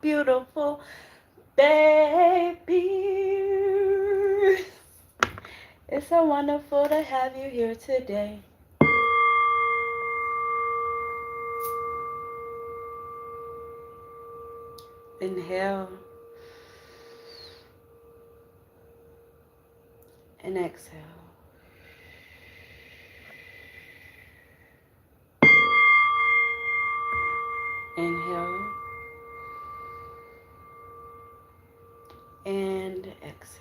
beautiful baby. It's so wonderful to have you here today. Inhale and exhale. Inhale and exhale.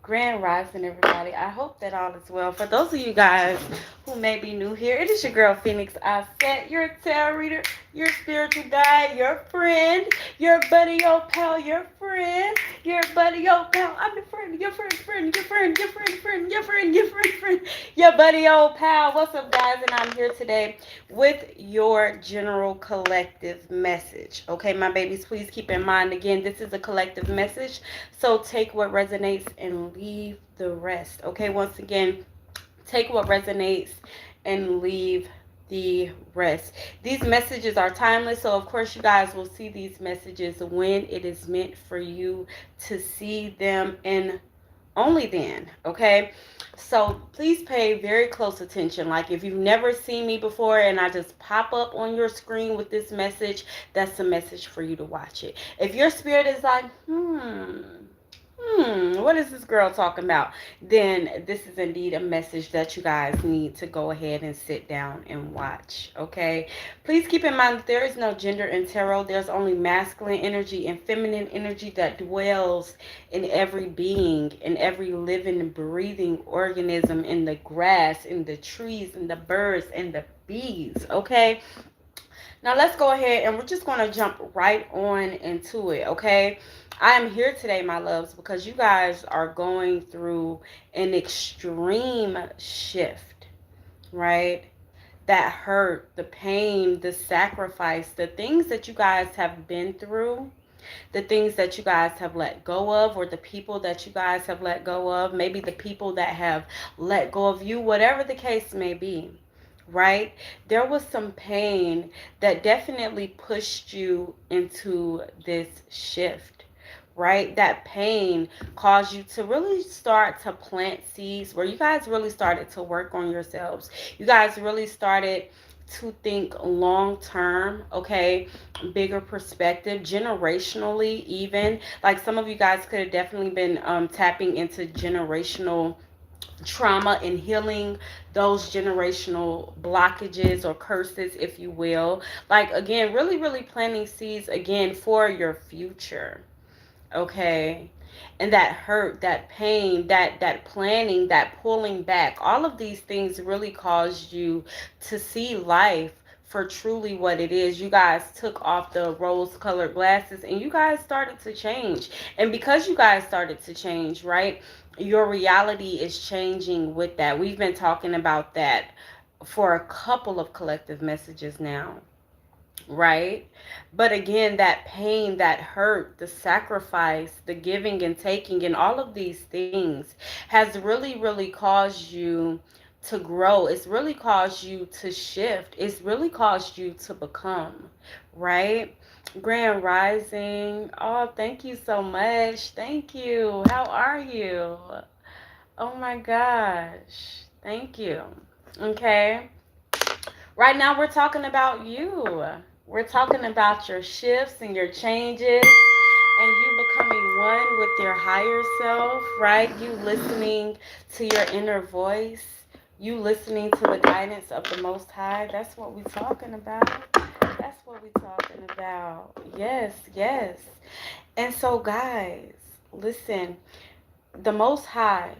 Grand Rising, everybody. I hope that all is well. For those of you guys who may be new here, it is your girl Phoenix. I set your tarot reader, your spiritual guide, your friend, your buddy, your pal, your friend, your buddy, your pal. I'm your friend, your friend, your friend, your friend, your friend, your buddy, old pal. What's up, guys? And I'm here today with your general collective message. Okay, my babies, please keep in mind again, this is a collective message. So take what resonates and leave the rest. Okay, once again, take what resonates and leave the rest. These messages are timeless, so of course you guys will see these messages when it is meant for you to see them, and only then. Okay, so please pay very close attention. Like, if you've never seen me before and I just pop up on your screen with this message, that's a message for you to watch it. If your spirit is like, what is this girl talking about? Then this is indeed a message that you guys need to go ahead and sit down and watch. Okay. Please keep in mind that there is no gender in tarot. There's only masculine energy and feminine energy that dwells in every being, in every living, breathing organism, in the grass, in the trees, in the birds, and the bees. Okay. Now let's go ahead and we're just going to jump right on into it, okay? I am here today, my loves, because you guys are going through an extreme shift, right? That hurt, the pain, the sacrifice, the things that you guys have been through, the things that you guys have let go of, or the people that you guys have let go of, maybe the people that have let go of you, whatever the case may be, right? There was some pain that definitely pushed you into this shift, right? That pain caused you to really start to plant seeds where you guys really started to work on yourselves. You guys really started to think long term, okay? Bigger perspective, generationally, even. Like, some of you guys could have definitely been tapping into generational trauma and healing those generational blockages or curses, if you will. Like, again, really, really planting seeds again for your future. Okay. And that hurt, that pain, that planning, that pulling back, all of these things really caused you to see life for truly what it is. You guys took off the rose colored glasses and you guys started to change. And because you guys started to change, right, your reality is changing with that. We've been talking about that for a couple of collective messages now, right? But again, that pain, that hurt, the sacrifice, the giving and taking, and all of these things has really, really caused you to grow. It's really caused you to shift. It's really caused you to become, right? Grand Rising. Oh, thank you so much. Thank you. How are you? Oh my gosh. Thank you. Okay. Right now, we're talking about you. We're talking about your shifts and your changes and you becoming one with your higher self, right? You listening to your inner voice. You listening to the guidance of the Most High. That's what we're talking about. That's what we're talking about. Yes, yes. And so, guys, listen, the Most High,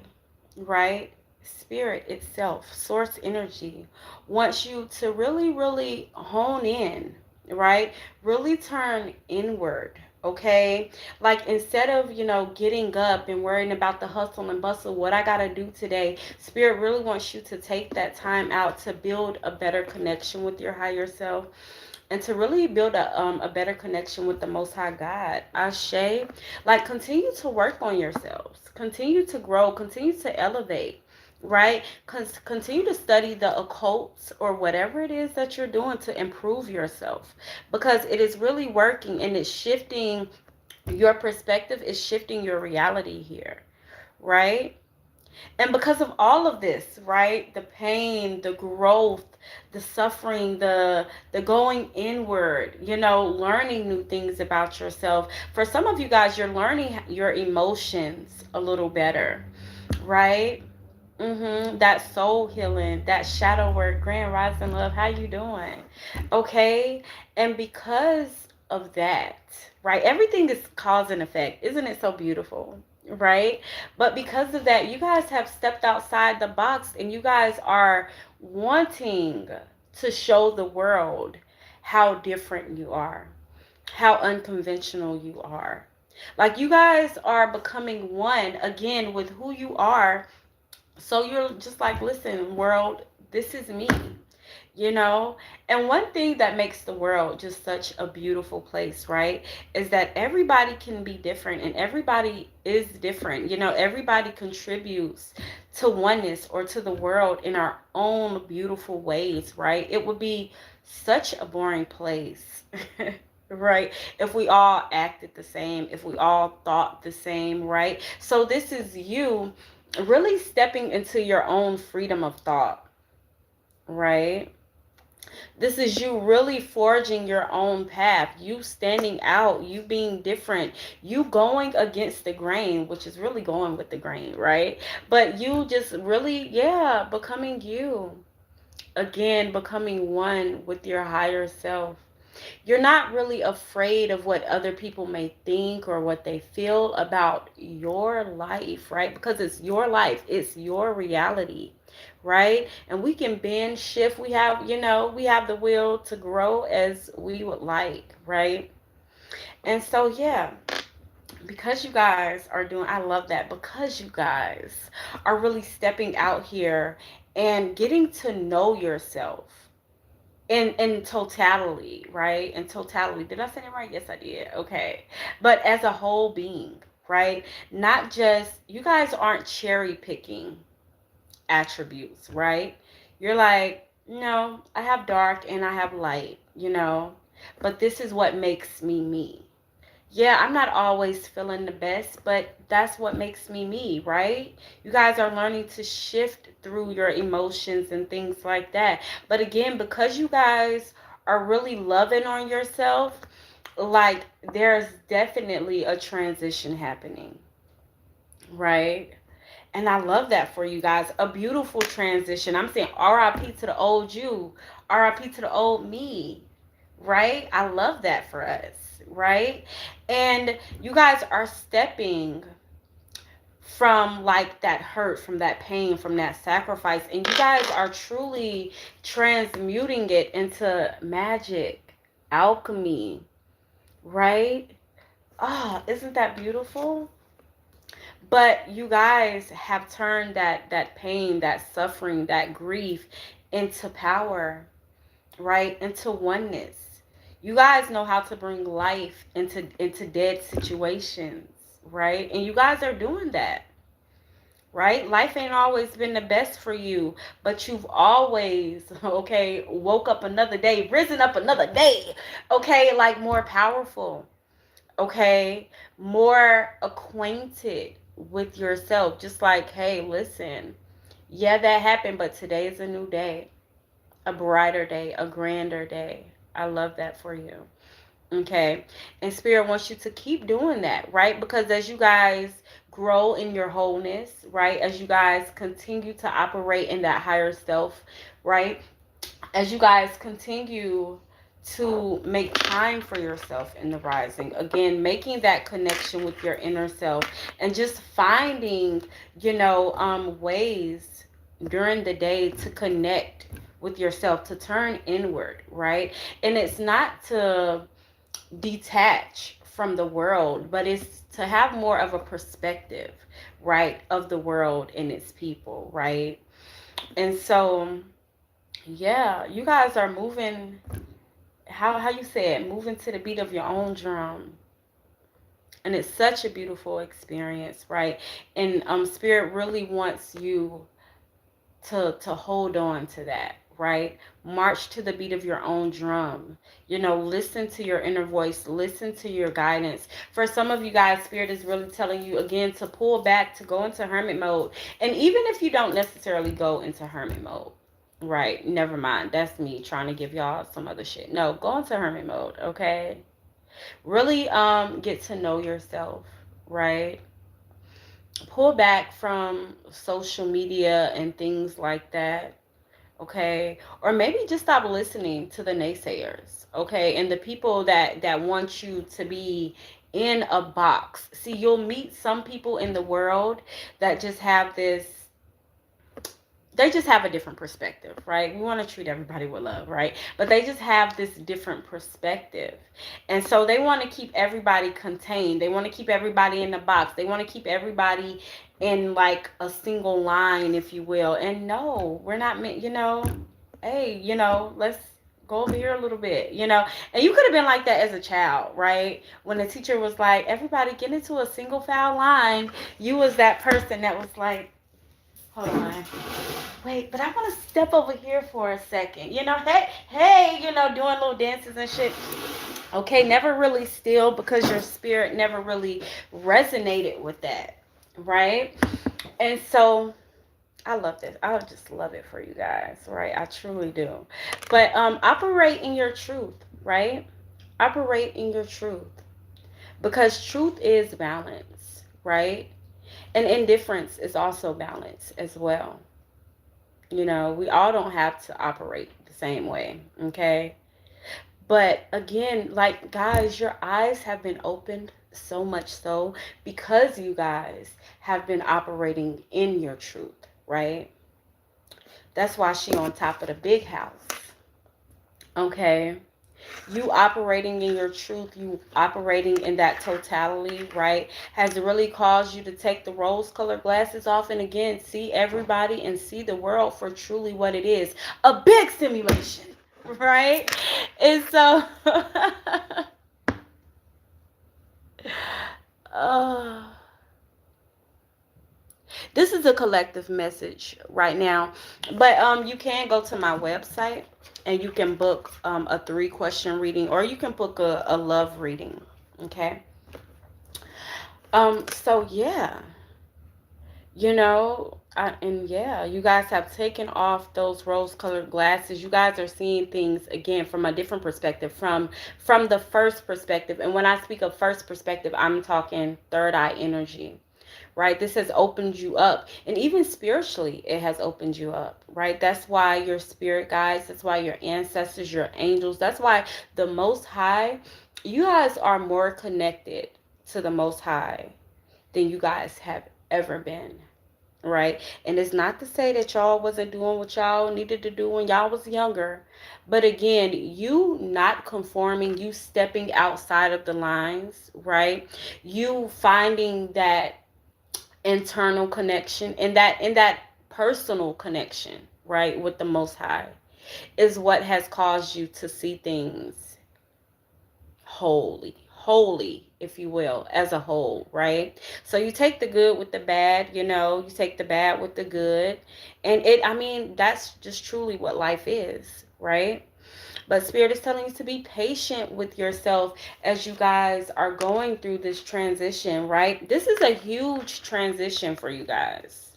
right? Spirit itself, source energy, wants you to really, really hone in, right? Really turn inward, okay? Like, instead of, getting up and worrying about the hustle and bustle, what I got to do today, Spirit really wants you to take that time out to build a better connection with your higher self and to really build a better connection with the Most High God. Ashe. Like, continue to work on yourselves. Continue to grow. Continue to elevate. right? Continue to study the occults or whatever it is that you're doing to improve yourself, because it is really working and it's shifting your perspective, is shifting your reality here, right? And because of all of this, right? The pain, the growth, the suffering, the going inward, learning new things about yourself. For some of you guys, you're learning your emotions a little better, right? That soul healing, that shadow work. Grand Rising Love, how you doing? Okay. And because of that, right? Everything is cause and effect. Isn't it so beautiful? Right? But because of that, you guys have stepped outside the box and you guys are wanting to show the world how different you are, how unconventional you are. Like, you guys are becoming one again with who you are, so you're just like, listen, world, this is me, you know? And one thing that makes the world just such a beautiful place, right, is that everybody can be different and everybody is different. Everybody contributes to oneness or to the world in our own beautiful ways, right? It would be such a boring place. Right, if we all acted the same, if we all thought the same, right? So this is you really stepping into your own freedom of thought, right? This is you really forging your own path, you standing out, you being different, you going against the grain, which is really going with the grain, right? But you just really, yeah, becoming you. Again, becoming one with your higher self. You're not really afraid of what other people may think or what they feel about your life, right? Because it's your life, it's your reality, right? And we can bend, shift. We have the will to grow as we would like, right? And so, yeah, because you guys are doing, I love that, because you guys are really stepping out here and getting to know yourself in totality, right? In totality. Did I say that right? Yes, I did. Okay. But as a whole being, right? Not just, you guys aren't cherry picking attributes, right? You're like, no, I have dark and I have light. But this is what makes me me. Yeah, I'm not always feeling the best, but that's what makes me me, right? You guys are learning to shift through your emotions and things like that. But again, because you guys are really loving on yourself, like, there's definitely a transition happening, right? And I love that for you guys. A beautiful transition. I'm saying RIP to the old you, RIP to the old me, right? I love that for us, right? And you guys are stepping from like that hurt, from that pain, from that sacrifice, and you guys are truly transmuting it into magic, alchemy, right? Ah, isn't that beautiful? But you guys have turned that pain, that suffering, that grief into power, right? Into oneness. You guys know how to bring life into dead situations, right? And you guys are doing that, right? Life ain't always been the best for you, but you've always, okay, woke up another day, risen up another day, okay, like more powerful, okay, more acquainted with yourself. Just like, hey, listen, yeah, that happened, but today is a new day, a brighter day, a grander day. I love that for you. Okay. And Spirit wants you to keep doing that, right? Because as you guys grow in your wholeness, right? As you guys continue to operate in that higher self, right? As you guys continue to make time for yourself in the rising, again, making that connection with your inner self and just finding, ways during the day to connect with yourself, to turn inward, right? And it's not to detach from the world, but it's to have more of a perspective, right, of the world and its people, right? And so, yeah, you guys are moving, how you say it, moving to the beat of your own drum. And it's such a beautiful experience, right? And Spirit really wants you to hold on to that, right? March to the beat of your own drum. You know, listen to your inner voice, listen to your guidance. For some of you guys, Spirit is really telling you again to pull back, to go into hermit mode. And even if you don't necessarily go into hermit mode, right? Never mind. That's me trying to give y'all some other shit. No, go into hermit mode, okay? Really get to know yourself, right? Pull back from social media and things like that, okay? Or maybe just stop listening to the naysayers, okay? And the people that want you to be in a box. See, you'll meet some people in the world that just have this, they just have a different perspective, right? We want to treat everybody with love, right? But they just have this different perspective. And so they want to keep everybody contained. They want to keep everybody in the box. They want to keep everybody in like a single line, if you will. And no, we're not meant, hey, let's go over here a little bit, And you could have been like that as a child, right? When the teacher was like, everybody get into a single file line, you was that person that was like, hold on. Wait, but I want to step over here for a second. Hey, doing little dances and shit. Okay, never really still because your spirit never really resonated with that, right? And so I love this. I just love it for you guys, right? I truly do. But operate in your truth, right? Operate in your truth because truth is balance, right? And indifference is also balance as well. We all don't have to operate the same way, okay? But again, like, guys, your eyes have been opened so much so because you guys have been operating in your truth, right? That's why she on top of the big house, okay? You operating in your truth, you operating in that totality, right, has really caused you to take the rose-colored glasses off and again see everybody and see the world for truly what it is, a big simulation, right? And so this is a collective message right now, but you can go to my website and you can book a 3-question reading, or you can book a love reading, okay? So yeah, you guys have taken off those rose-colored glasses. You guys are seeing things again from a different perspective, from the first perspective. And when I speak of first perspective, I'm talking third eye energy, right? This has opened you up, and even spiritually it has opened you up, right? That's why your spirit guides, that's why your ancestors, your angels, that's why the Most High, you guys are more connected to the Most High than you guys have ever been, right? And it's not to say that y'all wasn't doing what y'all needed to do when y'all was younger, but again, you not conforming, you stepping outside of the lines, right? You finding that internal connection and that personal connection, right, with the Most High is what has caused you to see things wholly, if you will, as a whole, right? So you take the good with the bad, you take the bad with the good, and that's just truly what life is, right? But Spirit is telling you to be patient with yourself as you guys are going through this transition, right? This is a huge transition for you guys.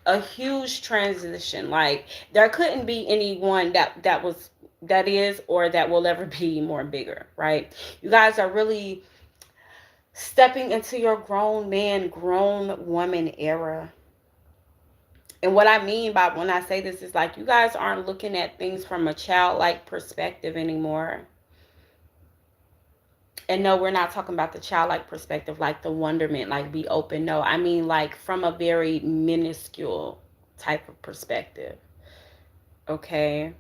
A huge transition. Like, there couldn't be anyone that is or that will ever be more bigger, right? You guys are really stepping into your grown man, grown woman era. And what I mean by when I say this is like you guys aren't looking at things from a childlike perspective anymore. And no, we're not talking about the childlike perspective, like the wonderment, like be open. No, I mean like from a very minuscule type of perspective. Okay.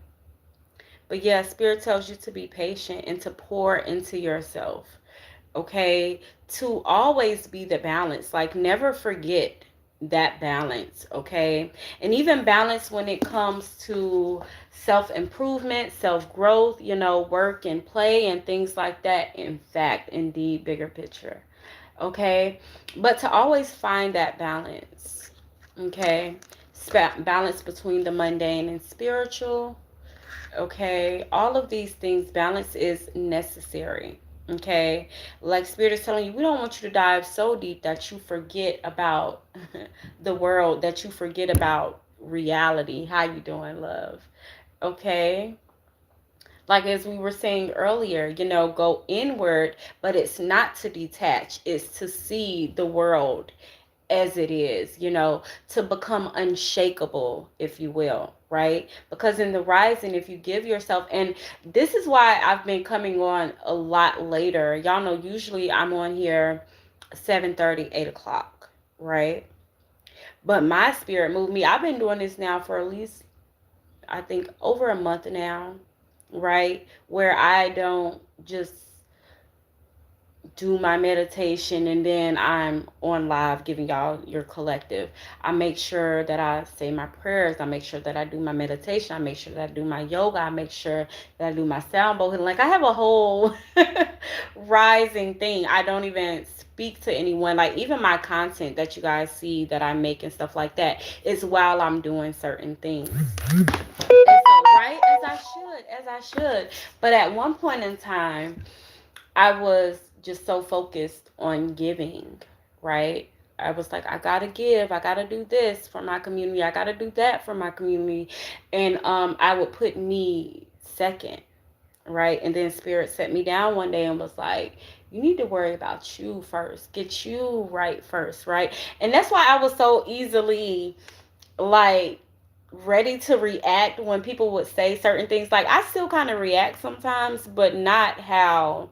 But yeah, Spirit tells you to be patient and to pour into yourself. Okay. To always be the balance. Like, never forget that balance, okay? And even balance when it comes to self-improvement, self-growth, work and play and things like that. In fact, indeed, bigger picture, okay? But to always find that balance, okay? balance between the mundane and spiritual. Okay, all of these things, balance is necessary. Okay, like Spirit is telling you, we don't want you to dive so deep that you forget about the world, that you forget about reality. How you doing, love? Okay, like as we were saying earlier, go inward, but it's not to detach, it's to see the world as it is, to become unshakable, if you will, right? Because in the rising, if you give yourself, and this is why I've been coming on a lot later. Y'all know usually I'm on here 7:30, 8 o'clock, right? But my spirit moved me. I've been doing this now for at least, I think, over a month now, right? Where I don't just do my meditation and then I'm on live giving y'all your collective. I make sure that I say my prayers. I make sure that I do my meditation. I make sure that I do my yoga. I make sure that I do my sound bowl. Like, I have a whole rising thing. I don't even speak to anyone. Like, even my content that you guys see that I make and stuff like that is while I'm doing certain things. And so, right, as I should. But at one point in time, I was just so focused on giving, right? I was like, I gotta give, I gotta do this for my community, I gotta do that for my community. And I would put me second, right? And then Spirit set me down one day and was like, you need to worry about you first, get you right first, right? And that's why I was so easily like ready to react when people would say certain things. Like, I still kind of react sometimes, but not how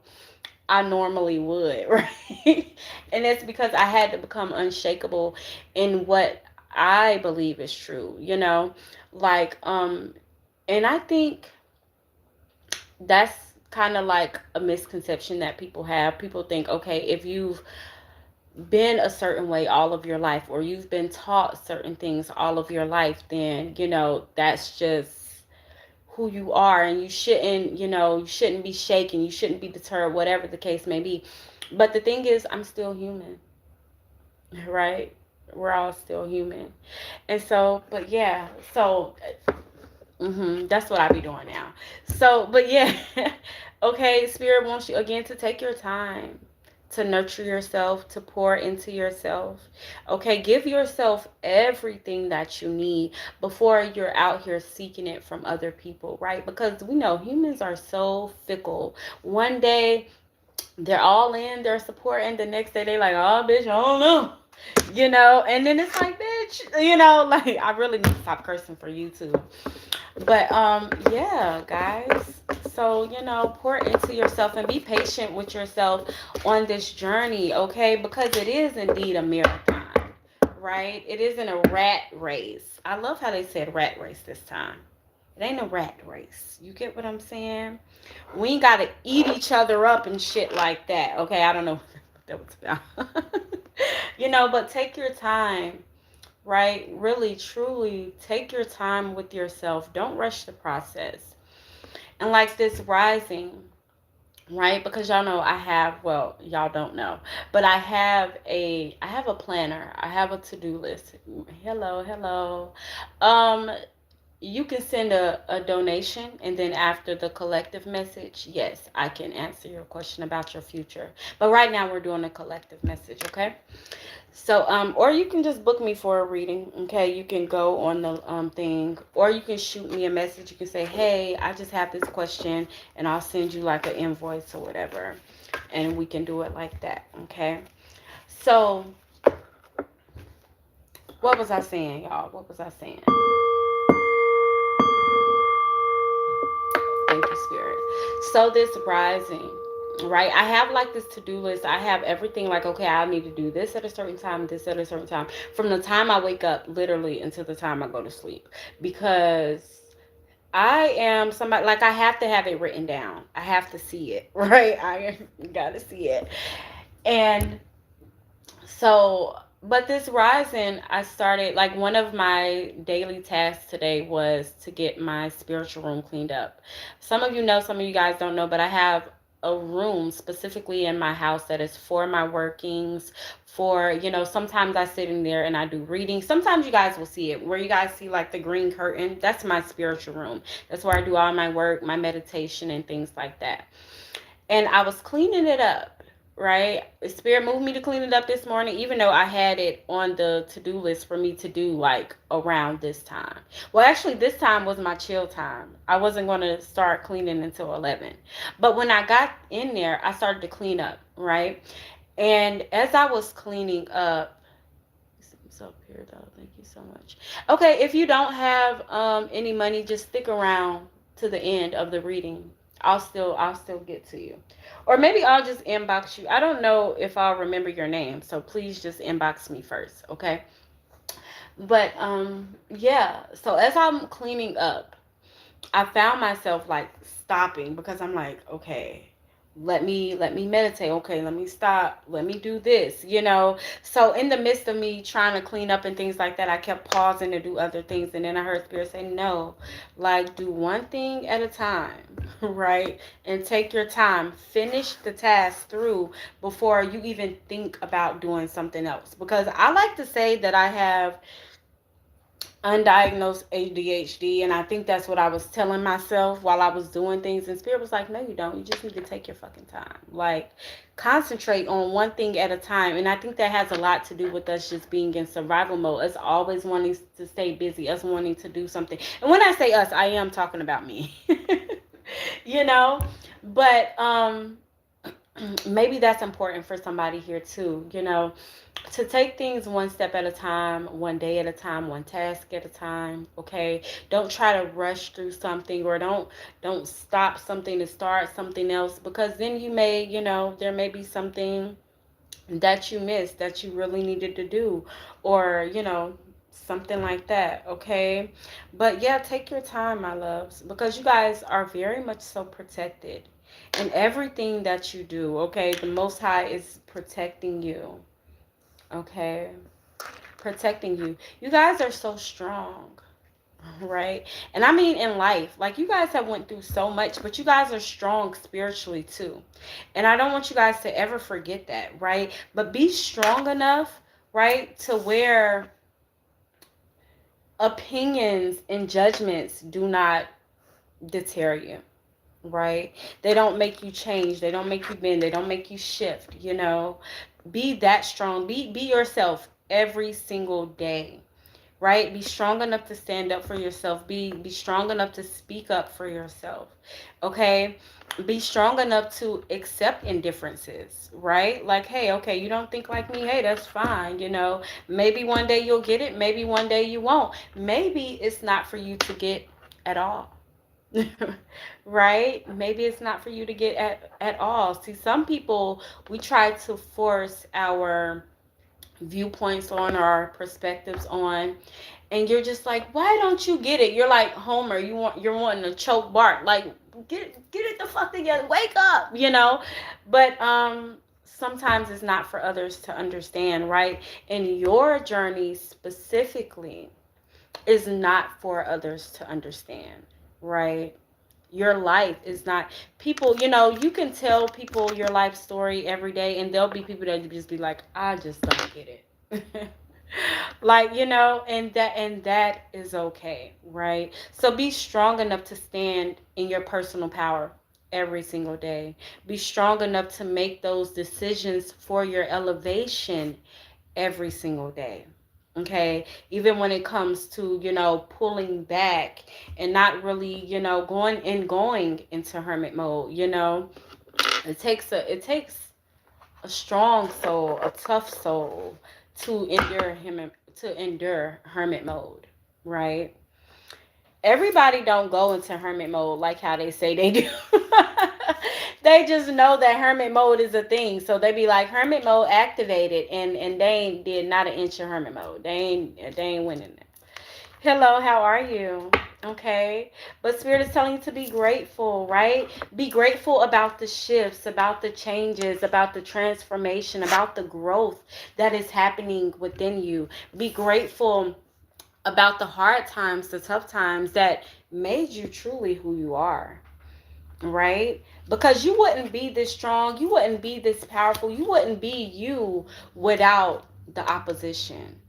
I normally would, right? And it's because I had to become unshakable in what I believe is true, Like, and I think that's kind of like a misconception that people have. People think, okay, if you've been a certain way all of your life, or you've been taught certain things all of your life, then, that's just who you are, and you shouldn't be shaken, you shouldn't be deterred, whatever the case may be. But the thing is, I'm still human, right? We're all still human. And so, but yeah, so that's what I be doing now. So, but yeah, okay, Spirit wants you again to take your time to nurture yourself, to pour into yourself. Okay, give yourself everything that you need before you're out here seeking it from other people, right? Because we know humans are so fickle. One day they're all in, they're supporting, the next day they like, oh, bitch, I don't know. And then it's like, bitch, like, I really need to stop cursing for you too. But yeah, guys. So, pour into yourself and be patient with yourself on this journey, okay? Because it is indeed a marathon, right? It isn't a rat race. I love how they said rat race this time. It ain't a rat race. You get what I'm saying? We ain't gotta eat each other up and shit like that. Okay, I don't know what that was about. But take your time, right? Really, truly take your time with yourself. Don't rush the process. And like this rising, right? Because y'all know well, y'all don't know, but I have a planner. I have a to-do list. Hello, hello. Um, you can send a donation, and then after the collective message, yes, I can answer your question about your future. But right now we're doing a collective message, okay? So, or you can just book me for a reading, okay? You can go on the thing, or you can shoot me a message. You can say, hey, I just have this question, and I'll send you like an invoice or whatever, and we can do it like that, okay? So, what was I saying, y'all? What was I saying? Thank you, Spirit. So this rising, right? I have like this to-do list. I have everything like, okay, I need to do this at a certain time, this at a certain time, from the time I wake up literally until the time I go to sleep. Because I am somebody, like, I have to have it written down. I have to see it, right? I gotta see it. And so, but this rising, I started, like, one of my daily tasks today was to get my spiritual room cleaned up. Some of you know, some of you guys don't know, but I have a room specifically in my house that is for my workings, for, sometimes I sit in there and I do reading. Sometimes you guys will see it, where you guys see like the green curtain. That's my spiritual room. That's where I do all my work, my meditation, and things like that. And I was cleaning it up, right? Spirit moved me to clean it up this morning, even though I had it on the to-do list for me to do like around this time. Well, actually, this time was my chill time. I wasn't going to start cleaning until 11. But when I got in there, I started to clean up, right? And as I was cleaning up, it's up here though. Thank you so much. Okay, if you don't have any money, just stick around to the end of the reading. I'll still get to you. Or maybe I'll just inbox you. I don't know if I'll remember your name, so please just inbox me first, okay? But yeah, so as I'm cleaning up, I found myself like stopping because I'm like, okay, let me meditate. Okay, let me stop. Let me do this. So in the midst of me trying to clean up and things like that, I kept pausing to do other things. And then I heard Spirit say, no, like do one thing at a time, right? And take your time. Finish the task through before you even think about doing something else. Because I like to say that I have undiagnosed ADHD, and I think that's what I was telling myself while I was doing things, and Spirit was like, no, you don't. You just need to take your fucking time. Like, concentrate on one thing at a time. And I think that has a lot to do with us just being in survival mode, us always wanting to stay busy, us wanting to do something. And when I say us, I am talking about me. you know but maybe that's important for somebody here too, to take things one step at a time, one day at a time, one task at a time. Okay, don't try to rush through something, or don't stop something to start something else, because then you may, there may be something that you missed that you really needed to do, or something like that. Okay, but yeah, take your time, my loves, because you guys are very much so protected in everything that you do. Okay, the Most High is protecting you. Okay, protecting you. You guys are so strong, right? And I mean in life, like, you guys have went through so much, but you guys are strong spiritually too. And I don't want you guys to ever forget that, right? But be strong enough, right, to where opinions and judgments do not deter you, right? They don't make you change. They don't make you bend. They don't make you shift. Be that strong. Be yourself every single day, right? Be strong enough to stand up for yourself. Be strong enough to speak up for yourself. Okay? Be strong enough to accept indifferences, right? Like, hey, okay, you don't think like me. Hey, that's fine. Maybe one day you'll get it. Maybe one day you won't. Maybe it's not for you to get at all. Right? Maybe it's not for you to get at all. See, some people, we try to force our viewpoints on, or our perspectives on, and you're just like, why don't you get it? You're like Homer. You're wanting to choke Bart. Like, get it the fuck together. Wake up. But sometimes it's not for others to understand, right? And your journey specifically is not for others to understand, right? Your life is not, people, you can tell people your life story every day, and there'll be people that just be like, I just don't get it. Like, and that is okay, right? So be strong enough to stand in your personal power every single day. Be strong enough to make those decisions for your elevation every single day. Okay, even when it comes to, pulling back and not really, going into hermit mode. It takes a strong soul, a tough soul, to endure hermit mode, right? Everybody don't go into hermit mode like how they say they do. They just know that hermit mode is a thing, so they be like, hermit mode activated, and they ain't did not an inch of hermit mode. They ain't winning it. Hello, how are you? Okay, but Spirit is telling you to be grateful, right? Be grateful about the shifts, about the changes, about the transformation, about the growth that is happening within you. Be grateful about the hard times, the tough times that made you truly who you are, right? Because you wouldn't be this strong, you wouldn't be this powerful, you wouldn't be you without the opposition.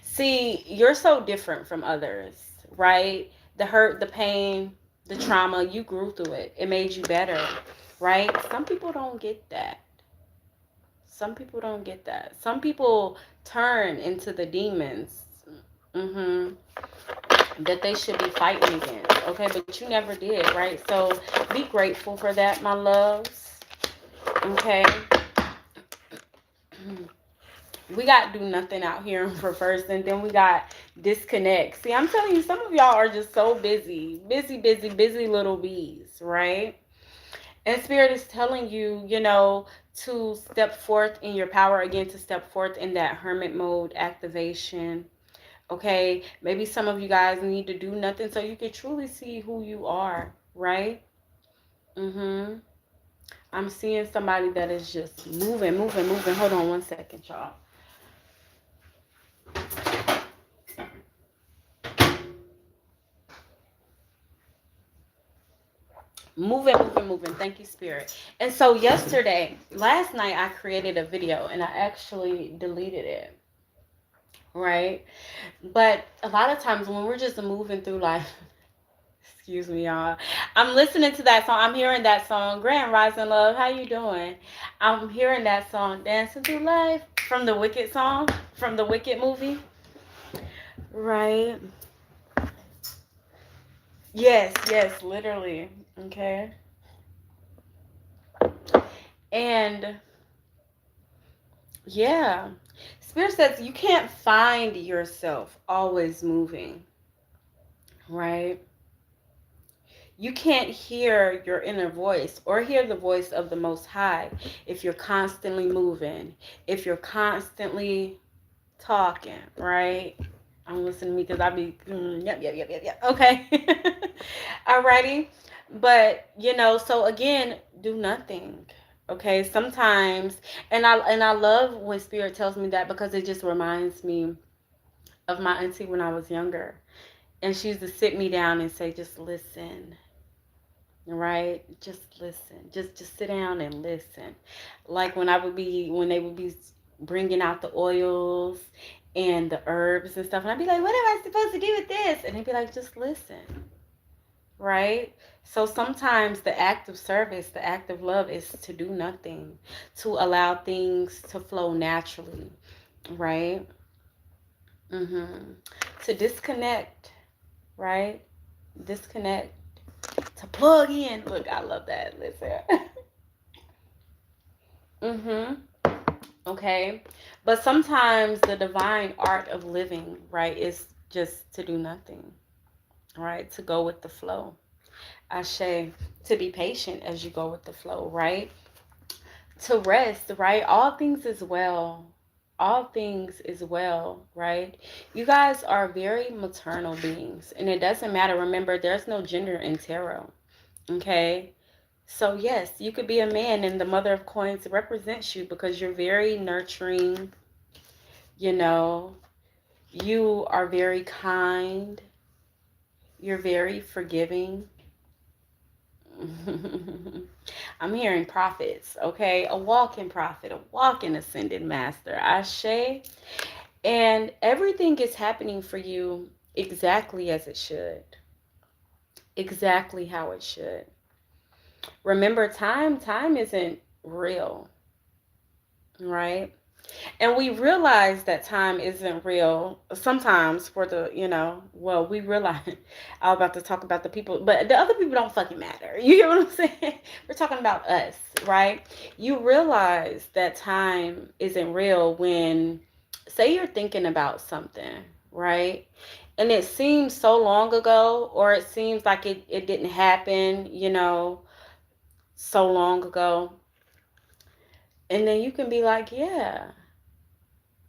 See, you're so different from others, right? The hurt, the pain, the trauma, you grew through it. It made you better, right? Some people don't get that. Some people don't get that. Some people turn into the demons. Mm-hmm. That they should be fighting against. Okay, but you never did, right? So be grateful for that, my loves. Okay. We got do nothing out here for first, and then we got disconnect. See, I'm telling you, some of y'all are just so busy, busy little bees, right? And spirit is telling you, to step forth in your power again, to step forth in that hermit mode activation. Okay, maybe some of you guys need to do nothing so you can truly see who you are, right? I'm seeing somebody that is just moving. Hold on one second, y'all. Moving. Thank you, Spirit. And so last night, I created a video and I actually deleted it, right? But a lot of times when we're just moving through life, excuse me, y'all, I'm listening to that song. I'm hearing that song, Grand Rising Love. How you doing? I'm hearing that song, Dancing Through Life, from the Wicked song, from the Wicked movie, right? Yes, literally. Okay. And yeah, Spirit says you can't find yourself always moving, right? You can't hear your inner voice or hear the voice of the Most High if you're constantly moving, if you're constantly talking, right? I'm listening to me because I be, yep. Okay. Alrighty. But, so again, do nothing. Okay. Sometimes, and I love when Spirit tells me that because it just reminds me of my auntie when I was younger. And she used to sit me down and say, just listen. Right? Just listen. Just sit down and listen. Like when they would be bringing out the oils and the herbs and stuff, and I'd be like, what am I supposed to do with this? And they'd be like, just listen. Right? So sometimes the act of service, the act of love is to do nothing, to allow things to flow naturally, right? To disconnect, right? Disconnect, to plug in. Look, I love that. Listen. Okay. But sometimes the divine art of living, right, is just to do nothing, right? To go with the flow. Ashe, to be patient as you go with the flow, right? To rest, right? All things is well. All things is well, right? You guys are very maternal beings, and it doesn't matter. Remember, there's no gender in tarot, okay? So, yes, you could be a man, and the Mother of Coins represents you because you're very nurturing, you are very kind, you're very forgiving. I'm hearing prophets, okay? A walking prophet, a walking ascended master. Ashe. And everything is happening for you exactly as it should. Exactly how it should. Remember, time isn't real, right? And we realize that time isn't real sometimes for we realize, I was about to talk about the people, but the other people don't fucking matter. You get what I'm saying? We're talking about us, right? You realize that time isn't real when, say you're thinking about something, right? And it seems so long ago, or it seems like it didn't happen, so long ago. And then you can be like, yeah,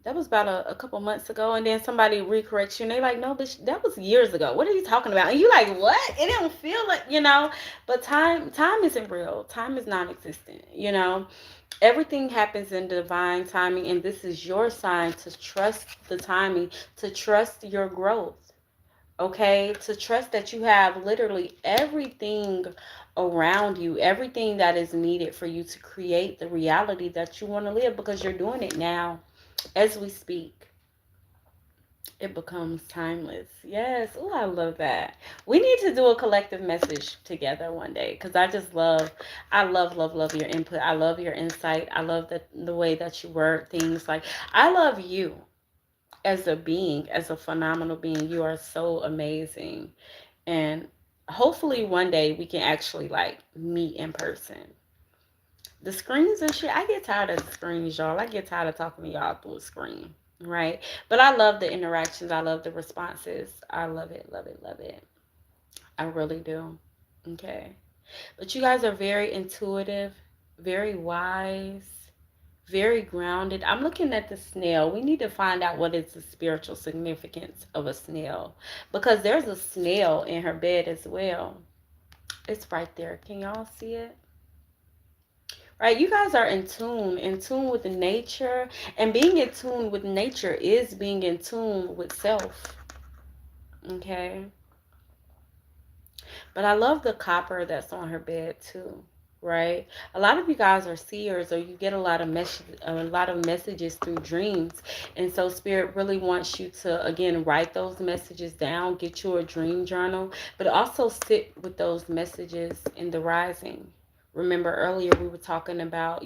that was about a couple months ago, and then somebody recorrects you, and they like, no, bitch, that was years ago. What are you talking about? And you like, what? It don't feel like, But time isn't real. Time is non-existent. Everything happens in divine timing, and this is your sign to trust the timing, to trust your growth. Okay, to trust that you have literally everything around you, everything that is needed for you to create the reality that you want to live, because you're doing it now as we speak. It becomes timeless. Yes. Oh, I love that. We need to do a collective message together one day, because I love your input. I love your insight. I love the way that you word things. Like, I love you as a being, as a phenomenal being. You are so amazing. And hopefully one day we can actually like meet in person. The screens and shit, I get tired of the screens, y'all. I get tired of talking to y'all through a screen, right? But I love the interactions. I love the responses. I love it, love it, love it. I really do. Okay. But you guys are very intuitive, very wise, very grounded. I'm looking at the snail. We need to find out what is the spiritual significance of a snail, because there's a snail in her bed as well. It's right there. Can y'all see it? Right? You guys are in tune with nature, and being in tune with nature is being in tune with self. Okay? But I love the copper that's on her bed too. Right? A lot of you guys are seers, or you get a lot of messages through dreams. And so spirit really wants you to again write those messages down, get you a dream journal, but also sit with those messages in the rising. Remember earlier we were talking about,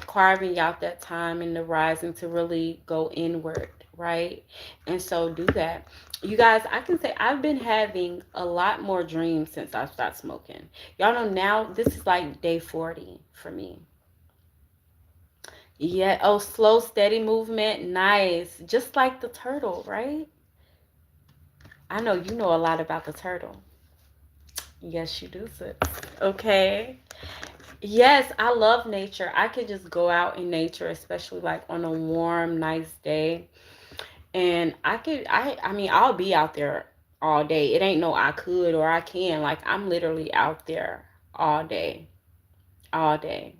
carving out that time in the rising to really go inward, right? And so do that. You guys, I can say I've been having a lot more dreams since I stopped smoking. Y'all know now this is like day 40 for me. Yeah, oh, slow, steady movement. Nice. Just like the turtle, right? I know you know a lot about the turtle. Yes, you do, sis. Okay. Yes, I love nature. I could just go out in nature, especially like on a warm, nice day. And I mean, I'll be out there all day. It ain't no I could or I can. Like, I'm literally out there all day, all day.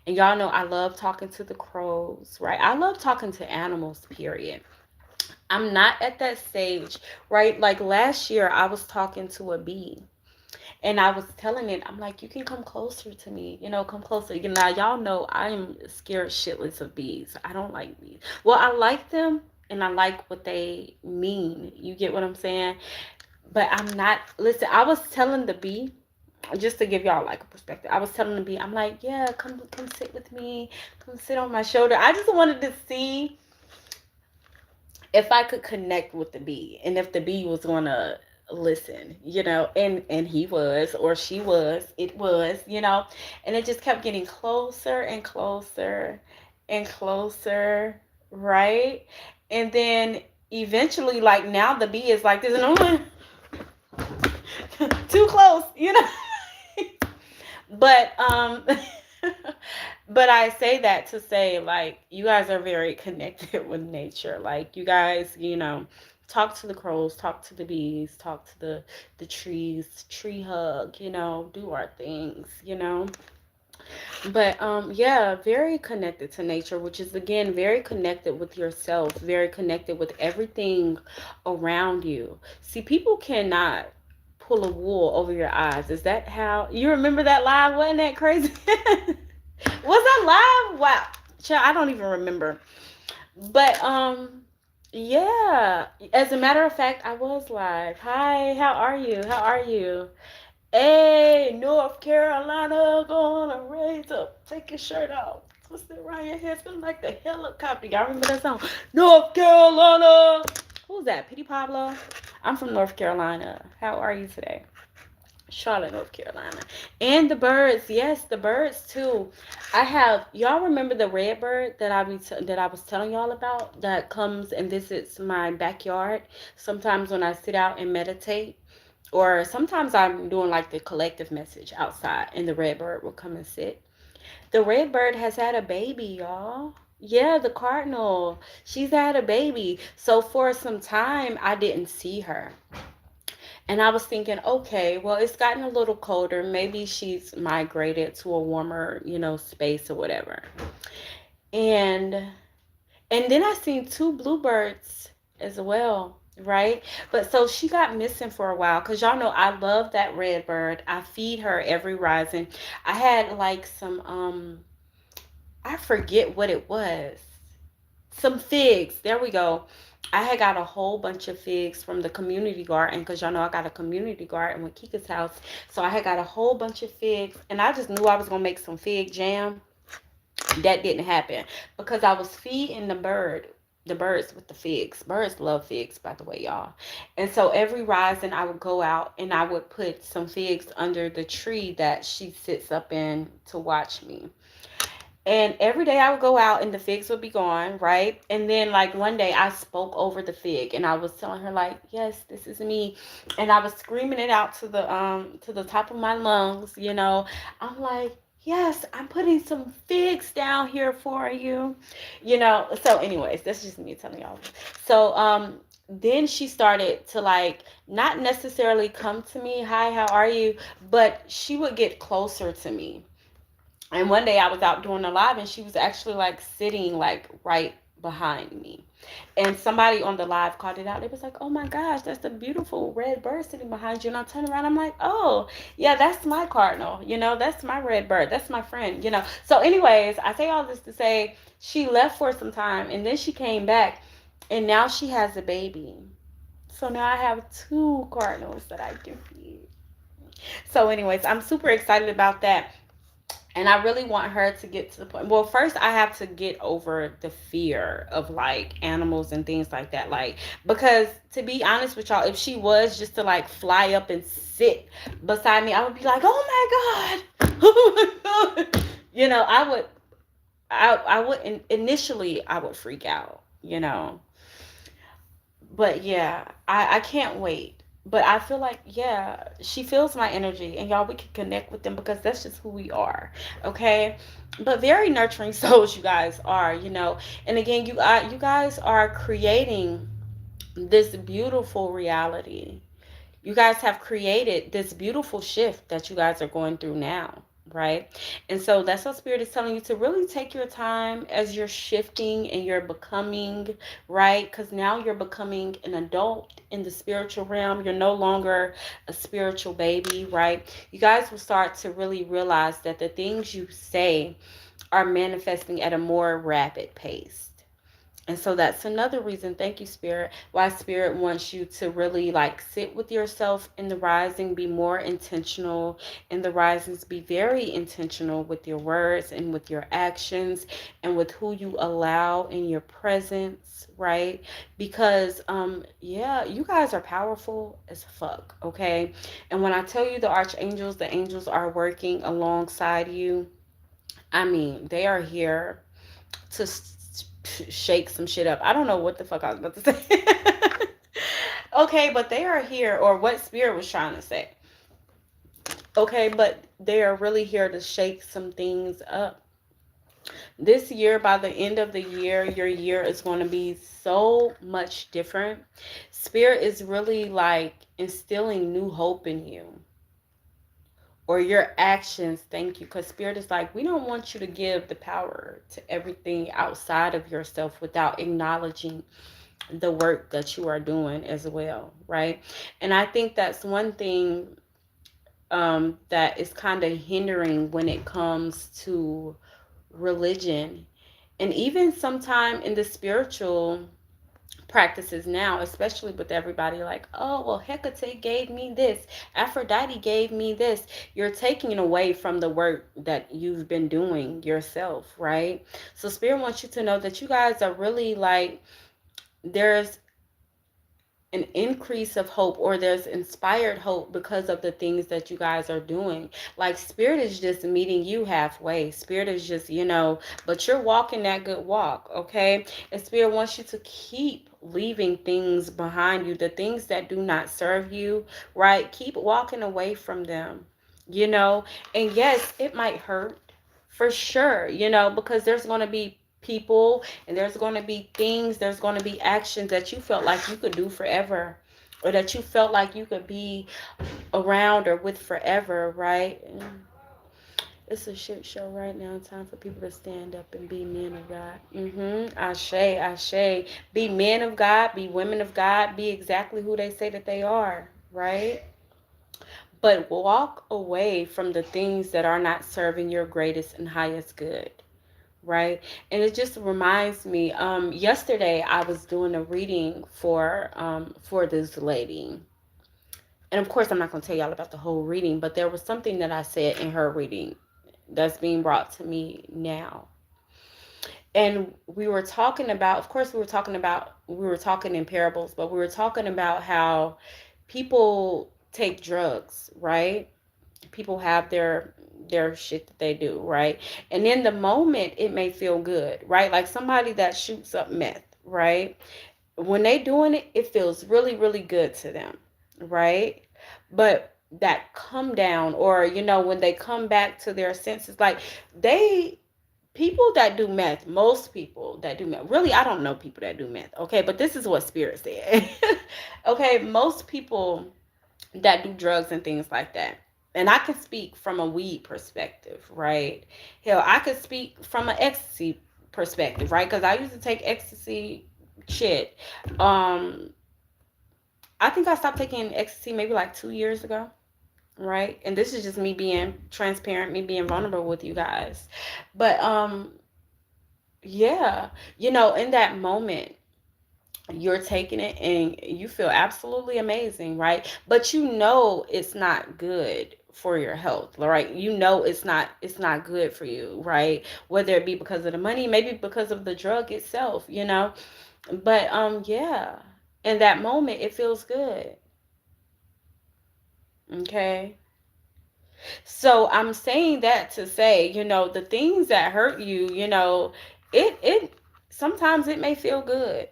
And y'all know I love talking to the crows, right? I love talking to animals, period. I'm not at that stage, right? Like last year, I was talking to a bee. And I was telling it, I'm like, you can come closer to me, come closer. Now, y'all know I'm scared shitless of bees. I don't like bees. Well, I like them and I like what they mean. You get what I'm saying? But I'm not, listen, I was telling the bee, just to give y'all like a perspective, I was telling the bee, I'm like, yeah, come sit with me, come sit on my shoulder. I just wanted to see if I could connect with the bee and if the bee was gonna listen, and he was, or she was, it was, and it just kept getting closer and closer and closer, right? And then eventually, like, now the bee is like this, and I'm like, too close, but but I say that to say, like, you guys are very connected with nature. Like, you guys, talk to the crows, talk to the bees, talk to the trees, tree hug, do our things, but yeah, very connected to nature, which is again very connected with yourself, very connected with everything around you. See, people cannot pull a wool over your eyes. Is that how you remember that live? Wasn't that crazy? Was that live? Wow. Child, I don't even remember. But yeah. As a matter of fact, I was live. Hi, how are you? How are you? Hey, North Carolina, gonna raise up. Take your shirt off. Twist it around your head, feeling like the helicopter. Y'all remember that song? North Carolina. Who's that? Petey Pablo? I'm from North Carolina. How are you today? Charlotte, North Carolina. And the birds, yes, the birds too. I have y'all remember the red bird that I was telling y'all about that comes and visits my backyard sometimes when I sit out and meditate, or sometimes I'm doing like the collective message outside and the red bird will come and sit. The red bird has had a baby, y'all. Yeah, the cardinal. She's had a baby. So for some time I didn't see her. And I was thinking, okay, well, it's gotten a little colder. Maybe she's migrated to a warmer, space or whatever. And and then I seen two bluebirds as well right? But so she got missing for a while because y'all know I love that red bird. I feed her every rising. I had like some I forget what it was. Some figs. There we go. I had got a whole bunch of figs from the community garden because y'all know I got a community garden with Kika's house. So I had got a whole bunch of figs and I just knew I was gonna make some fig jam. That didn't happen because I was feeding the birds with the figs. Birds love figs, by the way, y'all. And so every rising, I would go out and I would put some figs under the tree that she sits up in to watch me. And every day I would go out and the figs would be gone, right? And then like one day I spoke over the fig and I was telling her like, "Yes, this is me." And I was screaming it out to the top of my lungs, you know. I'm like, "Yes, I'm putting some figs down here for you." You know. So anyways, that's just me telling y'all. So then she started to like not necessarily come to me, "Hi, how are you?" but she would get closer to me. And one day I was out doing a live and she was actually like sitting like right behind me. And somebody on the live called it out. It was like, "Oh my gosh, that's a beautiful red bird sitting behind you." And I turned around, I'm like, "Oh, yeah, that's my cardinal. You know, that's my red bird. That's my friend, you know." So, anyways, I say all this to say she left for some time and then she came back and now she has a baby. So now I have two cardinals that I can feed. So, anyways, I'm super excited about that. And I really want her to get to the point. Well, first I have to get over the fear of like animals and things like that. Like, because to be honest with y'all, if she was just to like fly up and sit beside me, I would be like, "Oh my God." Oh my God. You know, I would initially I would freak out, you know. But yeah, I can't wait. But I feel like, yeah, she feels my energy, and y'all, we can connect with them because that's just who we are, okay? But very nurturing souls, you guys are, you know. And again, you guys are creating this beautiful reality. You guys have created this beautiful shift that you guys are going through now, right? And so that's what Spirit is telling you, to really take your time as you're shifting and you're becoming, right? Because now you're becoming an adult in the spiritual realm. You're no longer a spiritual baby, right? You guys will start to really realize that the things you say are manifesting at a more rapid pace. And so that's another reason, thank you, Spirit, why Spirit wants you to really like sit with yourself in the rising, be more intentional in the risings, be very intentional with your words and with your actions and with who you allow in your presence, right? Because yeah, you guys are powerful as fuck, okay? And when I tell you the angels are working alongside you. I mean, they are here to shake some shit up. I don't know what the fuck I was about to say. Okay, but they are here, or what Spirit was trying to say. Okay, but they are really here to shake some things up. This year, by the end of the year, your year is going to be so much different. Spirit is really like instilling new hope in you, or your actions. Thank you, because Spirit is like, we don't want you to give the power to everything outside of yourself without acknowledging the work that you are doing as well, right? And I think that's one thing that is kind of hindering when it comes to religion, and even sometime in the spiritual practices now, especially with everybody like, "Oh, well, Hecate gave me this, Aphrodite gave me this." You're taking away from the work that you've been doing yourself, right? So Spirit wants you to know that you guys are really like, there's an increase of hope, or there's inspired hope because of the things that you guys are doing. Like Spirit is just meeting you halfway. Spirit is just, you know, but you're walking that good walk, okay? And Spirit wants you to keep leaving things behind you, the things that do not serve you, right? Keep walking away from them, you know. And yes, it might hurt for sure, you know, because there's going to be people, and there's going to be things, there's going to be actions that you felt like you could do forever, or that you felt like you could be around or with forever, right? It's a shit show right now. Time for people to stand up and be men of God. Ashe, ashe. Be men of God, be women of God, be exactly who they say that they are, right? But walk away from the things that are not serving your greatest and highest good, right? And it just reminds me, yesterday I was doing a reading for this lady. And of course I'm not going to tell y'all about the whole reading, but there was something that I said in her reading that's being brought to me now. And we were talking about, of course we were talking in parables, but we were talking about how people take drugs, right? People have their shit that they do, right? And in the moment it may feel good, right? Like somebody that shoots up meth, right? When they doing it, it feels really, really good to them, right? But that come down, or when they come back to their senses, like they people that do meth, most people that do meth, really, I don't know people that do meth, okay? But this is what Spirit said. Okay, most people that do drugs and things like that. And I can speak from a weed perspective, right? Hell, I could speak from an ecstasy perspective, right? Because I used to take ecstasy shit. Um, I think I stopped taking ecstasy maybe like 2 years ago, right? And this is just me being transparent, me being vulnerable with you guys. But yeah, in that moment, you're taking it and you feel absolutely amazing, right? But it's not good for your health, right? It's not good for you, right? Whether it be because of the money, maybe because of the drug itself. But yeah, in that moment it feels good. Okay. So I'm saying that to say, the things that hurt you, it sometimes it may feel good.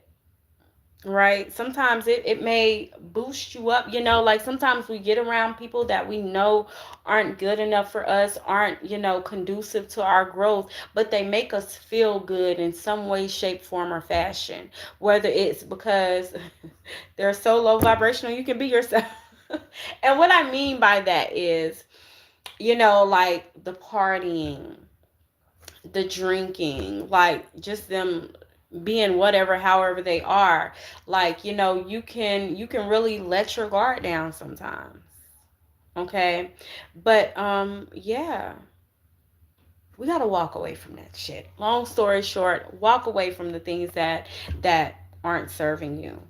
Right. Sometimes it may boost you up, like sometimes we get around people that we know aren't good enough for us, aren't, conducive to our growth, but they make us feel good in some way, shape, form, or fashion. Whether it's because they're so low vibrational, you can be yourself. And what I mean by that is, like the partying, the drinking, like just them being whatever, however they are, like you can really let your guard down sometimes. Okay. But yeah, we got to walk away from that shit. Long story short, walk away from the things that aren't serving you.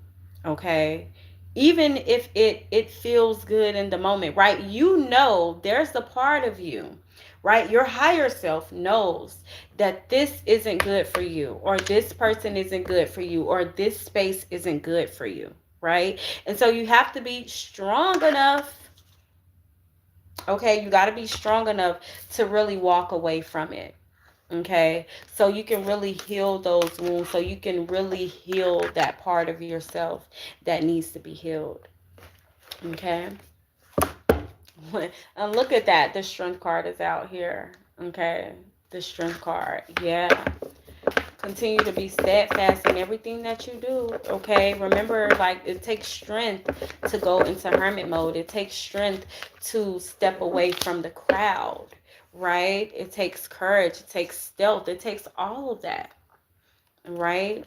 Okay. Even if it feels good in the moment, right? There's the part of you, right? Your higher self knows that this isn't good for you, or this person isn't good for you, or this space isn't good for you, right? And so you have to be strong enough. Okay, you got to be strong enough to really walk away from it. Okay, so you can really heal those wounds, so you can really heal that part of yourself that needs to be healed. Okay. And look at that, the strength card is out here. Okay, the strength card. Yeah. Continue to be steadfast in everything that you do. Okay, remember, like, it takes strength to go into hermit mode. It takes strength to step away from the crowd, right? It takes courage, it takes stealth, it takes all of that, right?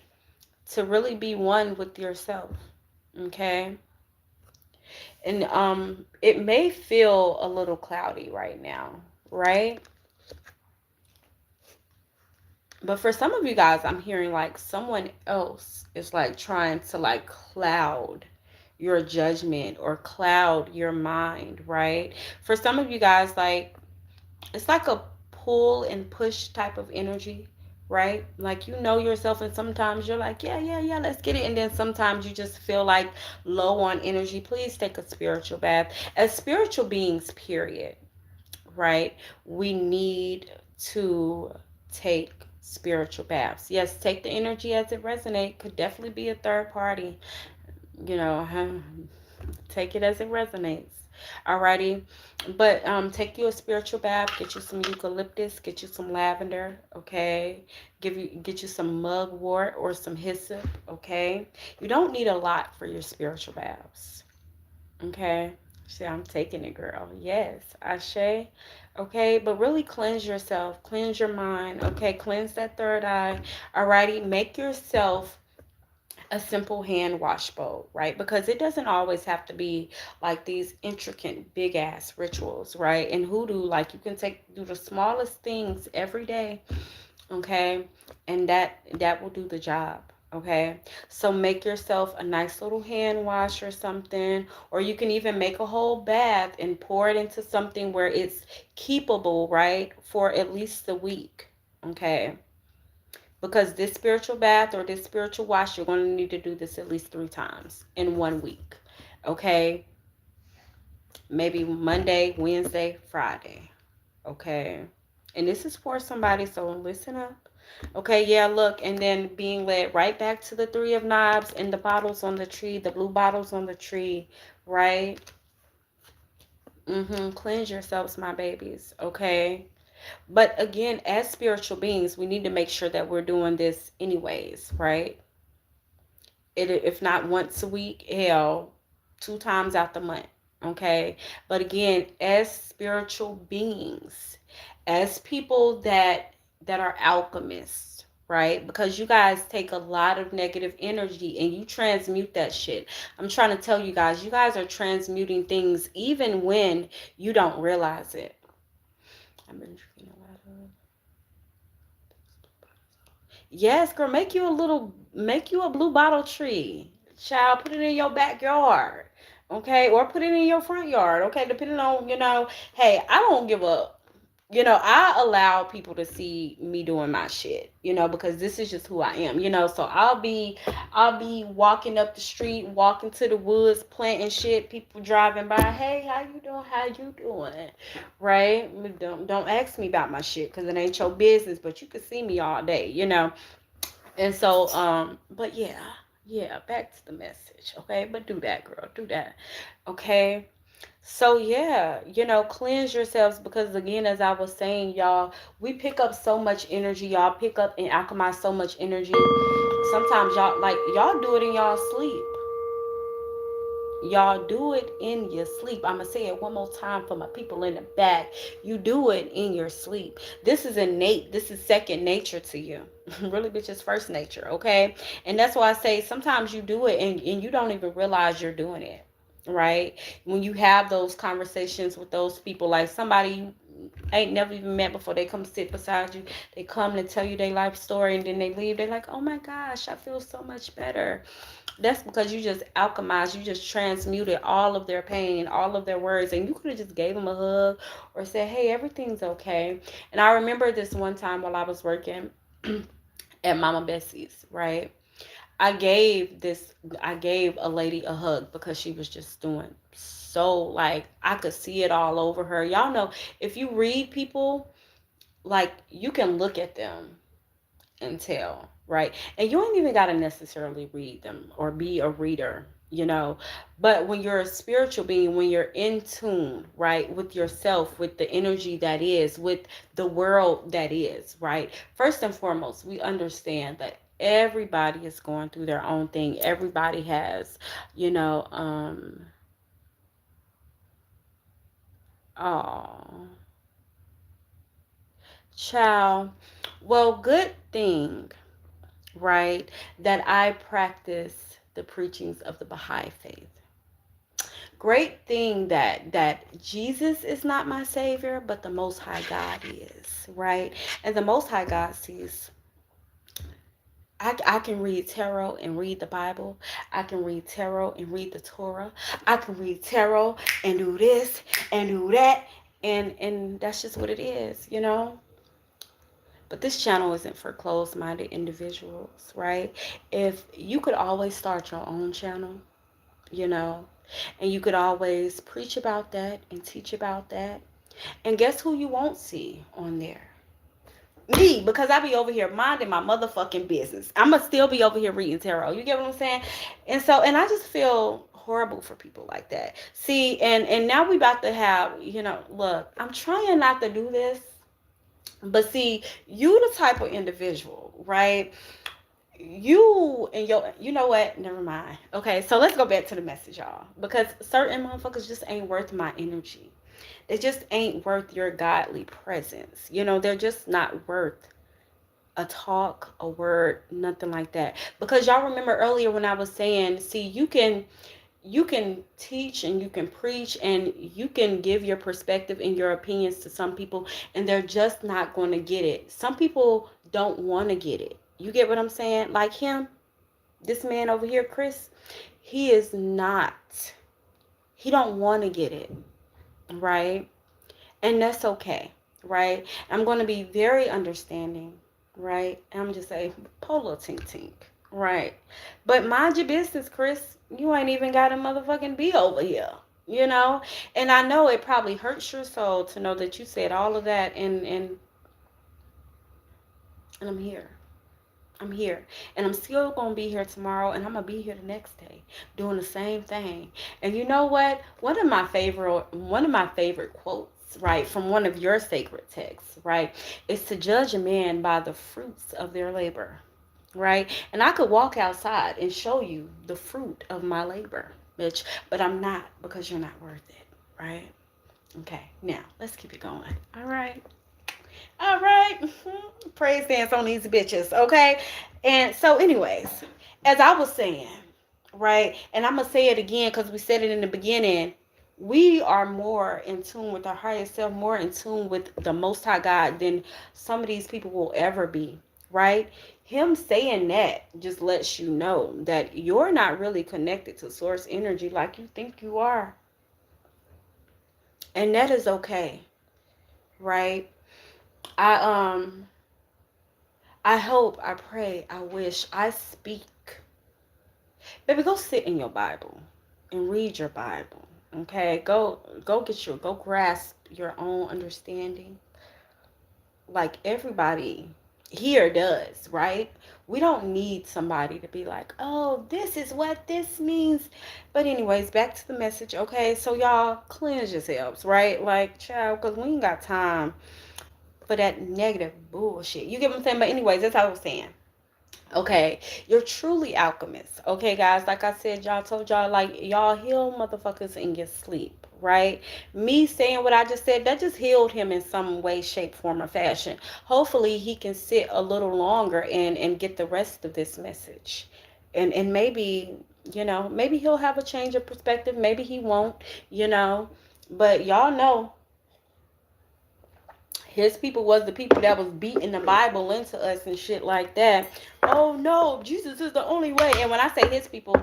To really be one with yourself. Okay. And it may feel a little cloudy right now, right? But for some of you guys, I'm hearing like someone else is like trying to like cloud your judgment or cloud your mind, right? For some of you guys, like it's like a pull and push type of energy, right? Like yourself, and sometimes you're like, yeah, yeah, yeah, let's get it. And then sometimes you just feel like low on energy. Please take a spiritual bath. As spiritual beings, period, right? We need to take spiritual baths. Yes, take the energy as it resonates. Could definitely be a third party. You know, take it as it resonates. Alrighty. But take you a spiritual bath, get you some eucalyptus, get you some lavender, okay? Get you some mugwort or some hyssop, okay? You don't need a lot for your spiritual baths. Okay? See, I'm taking it, girl. Yes, Ashe. Okay, but really cleanse yourself, cleanse your mind. Okay, cleanse that third eye. Alrighty, make yourself a simple hand wash bowl, right? Because it doesn't always have to be like these intricate big ass rituals, right? In hoodoo, like you can do the smallest things every day, okay? And that will do the job. Okay, so make yourself a nice little hand wash or something, or you can even make a whole bath and pour it into something where it's keepable, right, for at least a week. Okay, because this spiritual bath or this spiritual wash, you're going to need to do this at least 3 times in 1 week. Okay, maybe Monday, Wednesday, Friday. Okay, and this is for somebody, so listen up. Okay, yeah, look, and then being led right back to the Three of Knives and the bottles on the tree, the blue bottles on the tree, right? Cleanse yourselves, my babies, okay? But again, as spiritual beings, we need to make sure that we're doing this anyways, right? If not once a week, hell, 2 times out the month, okay? But again, as spiritual beings, as people that are alchemists, right? Because you guys take a lot of negative energy and you transmute that shit. I'm trying to tell you guys are transmuting things even when you don't realize it. I've been drinking a lot of. Yes, girl, make you a blue bottle tree. Child, put it in your backyard. Okay, or put it in your front yard. Okay, depending on, hey, I don't give up. I allow people to see me doing my shit, because this is just who I am, so I'll be walking up the street, walking to the woods, planting shit, people driving by, hey, how you doing, right? Don't ask me about my shit because it ain't your business, but you can see me all day. And so, but yeah, back to the message, okay? But do that, girl, do that, okay? So yeah, cleanse yourselves because again, as I was saying, y'all, we pick up so much energy. Y'all pick up and alchemize so much energy. Sometimes y'all do it in y'all sleep. Y'all do it in your sleep. I'm going to say it one more time for my people in the back. You do it in your sleep. This is innate. This is second nature to you. Really, bitch, it's first nature, okay? And that's why I say sometimes you do it and you don't even realize you're doing it, right? When you have those conversations with those people, like somebody you ain't never even met before, they come sit beside you, they come and tell you their life story, and then they leave, they're like, oh my gosh, I feel so much better. That's because you just alchemized, you just transmuted all of their pain, all of their words, and you could have just gave them a hug or said, hey, everything's okay. And I remember this one time while I was working at Mama Bessie's, right? I gave a lady a hug because she was just doing so, like, I could see it all over her. Y'all know, if you read people, like, you can look at them and tell, right? And you ain't even got to necessarily read them or be a reader. But when you're a spiritual being, when you're in tune, right, with yourself, with the energy that is, with the world that is, right? First and foremost, we understand that everybody is going through their own thing. Everybody has, you know, oh, child. Well, good thing, right, that I practice the preachings of the Baha'i faith. Great thing that Jesus is not my savior, but the Most High God is, right? And the Most High God sees. I can read tarot and read the Bible. I can read tarot and read the Torah. I can read tarot and do this and do that, and that's just what it is. But this channel isn't for closed-minded individuals, right? If you could always start your own channel, you know, and you could always preach about that and teach about that. And guess who you won't see on there? Me, because I be over here minding my motherfucking business. I'ma still be over here reading tarot. You get what I'm saying? And I just feel horrible for people like that. See, and now we about to have, look, I'm trying not to do this, but see, you the type of individual, right? you and your, you know what? Never mind. Okay, so let's go back to the message, y'all. Because certain motherfuckers just ain't worth my energy. They just ain't worth your godly presence. You know, they're just not worth a talk, a word, nothing like that. Because y'all remember earlier when I was saying, see, you can teach and you can preach and you can give your perspective and your opinions to some people, and they're just not going to get it. Some people don't want to get it. You get what I'm saying? Like him, this man over here, Chris, he is not, he don't want to get it, right? And that's okay, right? I'm going to be very understanding, right? I'm just say polo tink tink, right? But mind your business, Chris. You ain't even got a motherfucking be over here, you know? And I know it probably hurts your soul to know that you said all of that, and I'm here. I'm here, and I'm still gonna be here tomorrow, and I'm gonna be here the next day doing the same thing. And you know what? One of my favorite quotes, right, from one of your sacred texts, right, is to judge a man by the fruits of their labor, right? And I could walk outside and show you the fruit of my labor, bitch, but I'm not, because you're not worth it, right? Okay, now let's keep it going. All right. All right. Praise dance on these bitches, okay? And so, anyways, as I was saying, right, and I'm going to say it again because we said it in the beginning, we are more in tune with our higher self, more in tune with the Most High God than some of these people will ever be, right? Him saying that just lets you know that you're not really connected to source energy like you think you are. And that is okay, right? I I hope, I pray, I wish, I speak. Baby, go sit in your Bible and read your Bible. Okay? Go grasp your own understanding. Like everybody here does, right? We don't need somebody to be like, oh, this is what this means. But anyways, back to the message, okay? So y'all cleanse yourselves, right? Like, child, because we ain't got time for that negative bullshit. You get what I'm saying? But anyways, that's how I was saying. Okay, you're truly alchemists. Okay, guys, like I said, y'all told y'all, like, y'all heal motherfuckers in your sleep, right? Me saying what I just said, that just healed him in some way, shape, form, or fashion. Hopefully, he can sit a little longer and get the rest of this message. And maybe, maybe he'll have a change of perspective. Maybe he won't, you know. But y'all know his people was the people that was beating the Bible into us and shit like that. Oh no, Jesus is the only way. And when I say his people,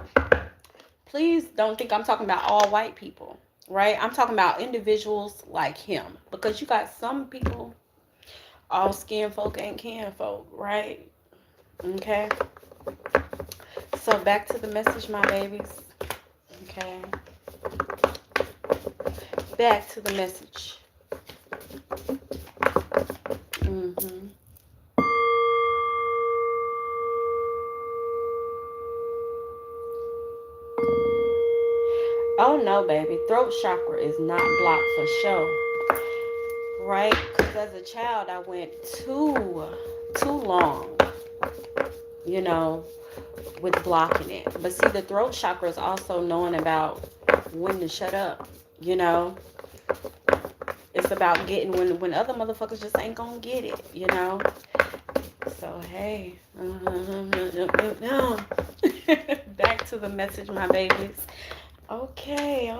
please don't think I'm talking about all white people, right? I'm talking about individuals like him. Because you got some people, all skin folk ain't kin folk, right? Okay. So back to the message, my babies. Okay. Back to the message. Mm-hmm. Oh no, baby. Throat chakra is not blocked for sure. Right? Because as a child, I went too long, you know, with blocking it. But see, the throat chakra is also knowing about when to shut up, you know. It's about getting when other motherfuckers just ain't gonna get it, you know. So, hey. Back to the message, my babies. Okay.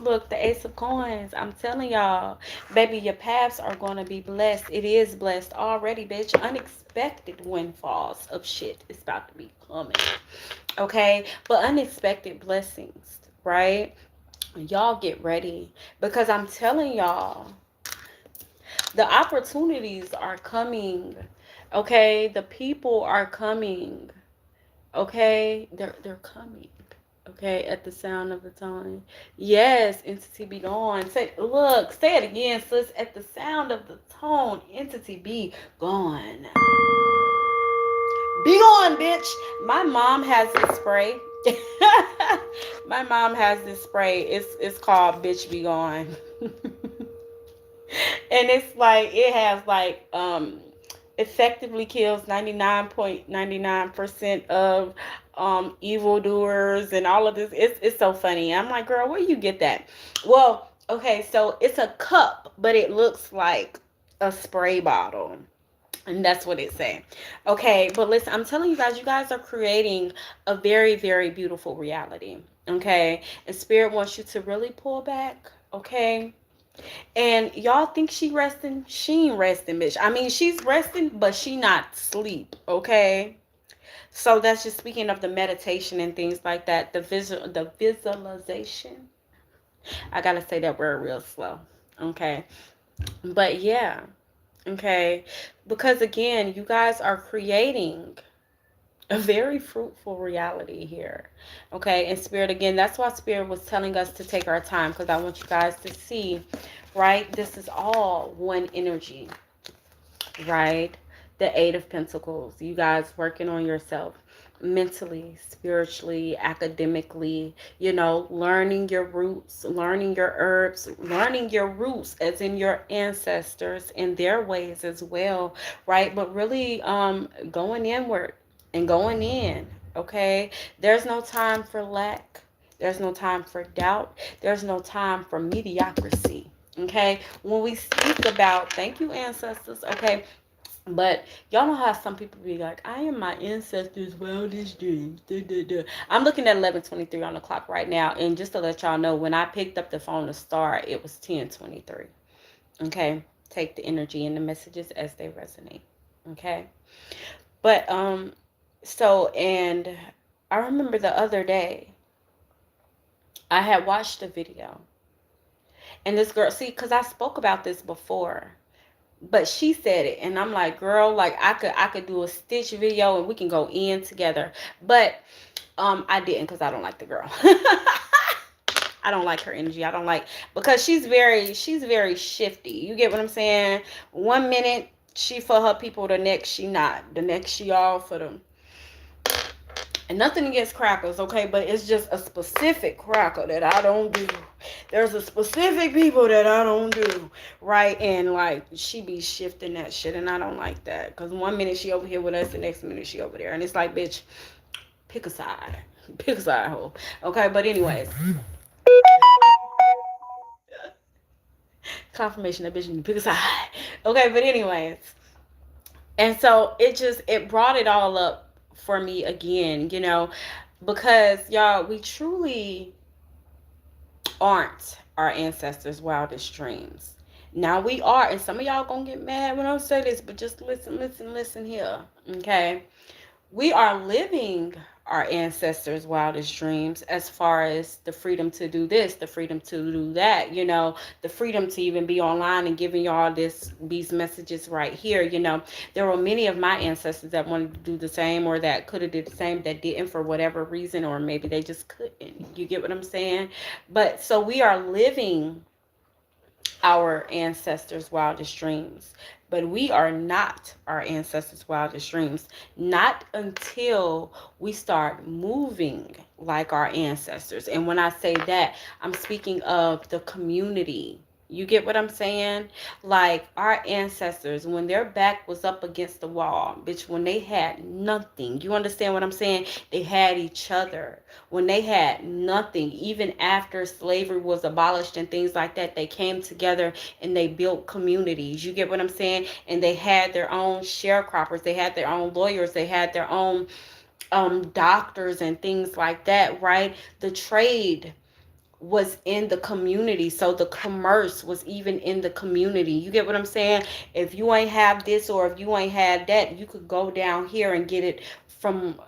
Look, the Ace of Coins. I'm telling y'all, baby, your paths are going to be blessed. It is blessed already, bitch. Unexpected windfalls of shit is about to be coming. Okay? But unexpected blessings, right? Y'all get ready. Because I'm telling y'all, the opportunities are coming. Okay? The people are coming. Okay? They're coming. Okay, at the sound of the tone. Yes, entity be gone. Say it again, sis. At the sound of the tone, entity be gone. Be gone, bitch. My mom has this spray. My mom has this spray. It's called Bitch Be Gone. And it's like, it has like effectively kills 99.99% of evildoers and all of this. It's so funny. I'm like, girl, where you get that? Well, okay, so it's a cup, but it looks like a spray bottle. And that's what it's saying. Okay, but listen, I'm telling you guys are creating a very, very beautiful reality. Okay, and Spirit wants you to really pull back. Okay, and y'all think she resting? She ain't resting, bitch. I mean, she's resting, but she not sleep. Okay, so that's just speaking of the meditation and things like that. The visualization. I gotta say that word real slow. Okay, but yeah. Okay, because again, you guys are creating a very fruitful reality here. Okay, and Spirit, again, that's why Spirit was telling us to take our time, because I want you guys to see, right? This is all one energy, right? The Eight of Pentacles. You guys working on yourself mentally, spiritually, academically, learning your roots, learning your herbs, learning your roots as in your ancestors and their ways as well, right? But really going inward and going in, okay? There's no time for lack. There's no time for doubt. There's no time for mediocrity. Okay, when we speak about, thank you, ancestors. Okay, but y'all know how some people be like, I am my ancestors' wildest dreams. Duh, duh, duh. I'm looking at 11:23 on the clock right now. And just to let y'all know, when I picked up the phone to start, it was 10:23. Okay. Take the energy and the messages as they resonate. Okay. But, and I remember the other day, I had watched a video. And this girl, see, because I spoke about this before. But she said it, and I'm like, girl, like I could do a Stitch video and we can go in together. But I didn't, because I don't like the girl. I don't like her energy. I don't like, because she's very shifty. You get what I'm saying? 1 minute she for her people, the next she not. The next she all for them. And nothing against crackers, okay? But it's just a specific cracker that I don't do. There's a specific people that I don't do, right? And, like, she be shifting that shit, and I don't like that. Because 1 minute she over here with us, the next minute she over there. And it's like, bitch, pick a side. Pick a side, hoe. Okay, but anyways. Confirmation that bitch need to pick a side. Okay, but anyways. And so it brought it all up for me again, because y'all, we truly aren't our ancestors' wildest dreams. Now we are, and some of y'all gonna get mad when I say this, but just listen here, okay? We are living our ancestors' wildest dreams as far as the freedom to do this, the freedom to do that, the freedom to even be online and giving y'all these messages right here. There were many of my ancestors that wanted to do the same, or that could have did the same, that didn't for whatever reason, or maybe they just couldn't. You get what I'm saying? But so we are living our ancestors' wildest dreams. But we are not our ancestors' wildest dreams. Not until we start moving like our ancestors. And when I say that, I'm speaking of the community. You get what I'm saying? Like our ancestors, when their back was up against the wall, bitch, when they had nothing, you understand what I'm saying? They had each other. When they had nothing, even after slavery was abolished and things like that, they came together and they built communities. You get what I'm saying? And they had their own sharecroppers. They had their own lawyers. They had their own doctors and things like that, right? The trade was in the community, so the commerce was even in the community. You get what I'm saying? If you ain't have this, or if you ain't had that, you could go down here and get it from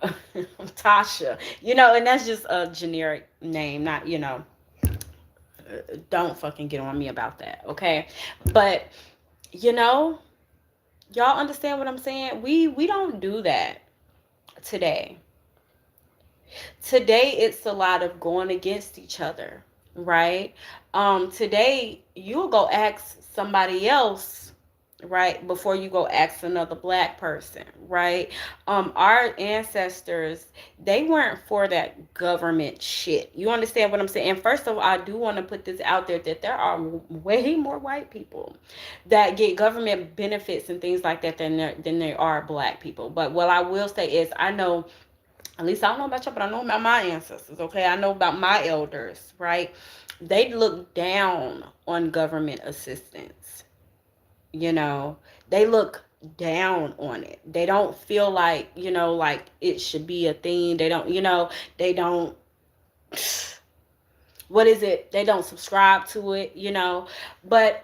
Tasha, and that's just a generic name, not, don't fucking get on me about that, okay? But y'all understand what I'm saying? We don't do that today. Today it's a lot of going against each other, right? Today you'll go ask somebody else right? Before you go ask another black person, right? Our ancestors, they weren't for that government shit. You understand what I'm saying? And first of all, I do want to put this out there that there are way more white people that get government benefits and things like that than there are black people. But what I will say is, I know, at least I don't know about you, but I know about my ancestors, okay? I know about my elders, right? They look down on government assistance. You know, they look down on it. They don't feel like, like it should be a thing. They don't, they don't, what is it? They don't subscribe to it. But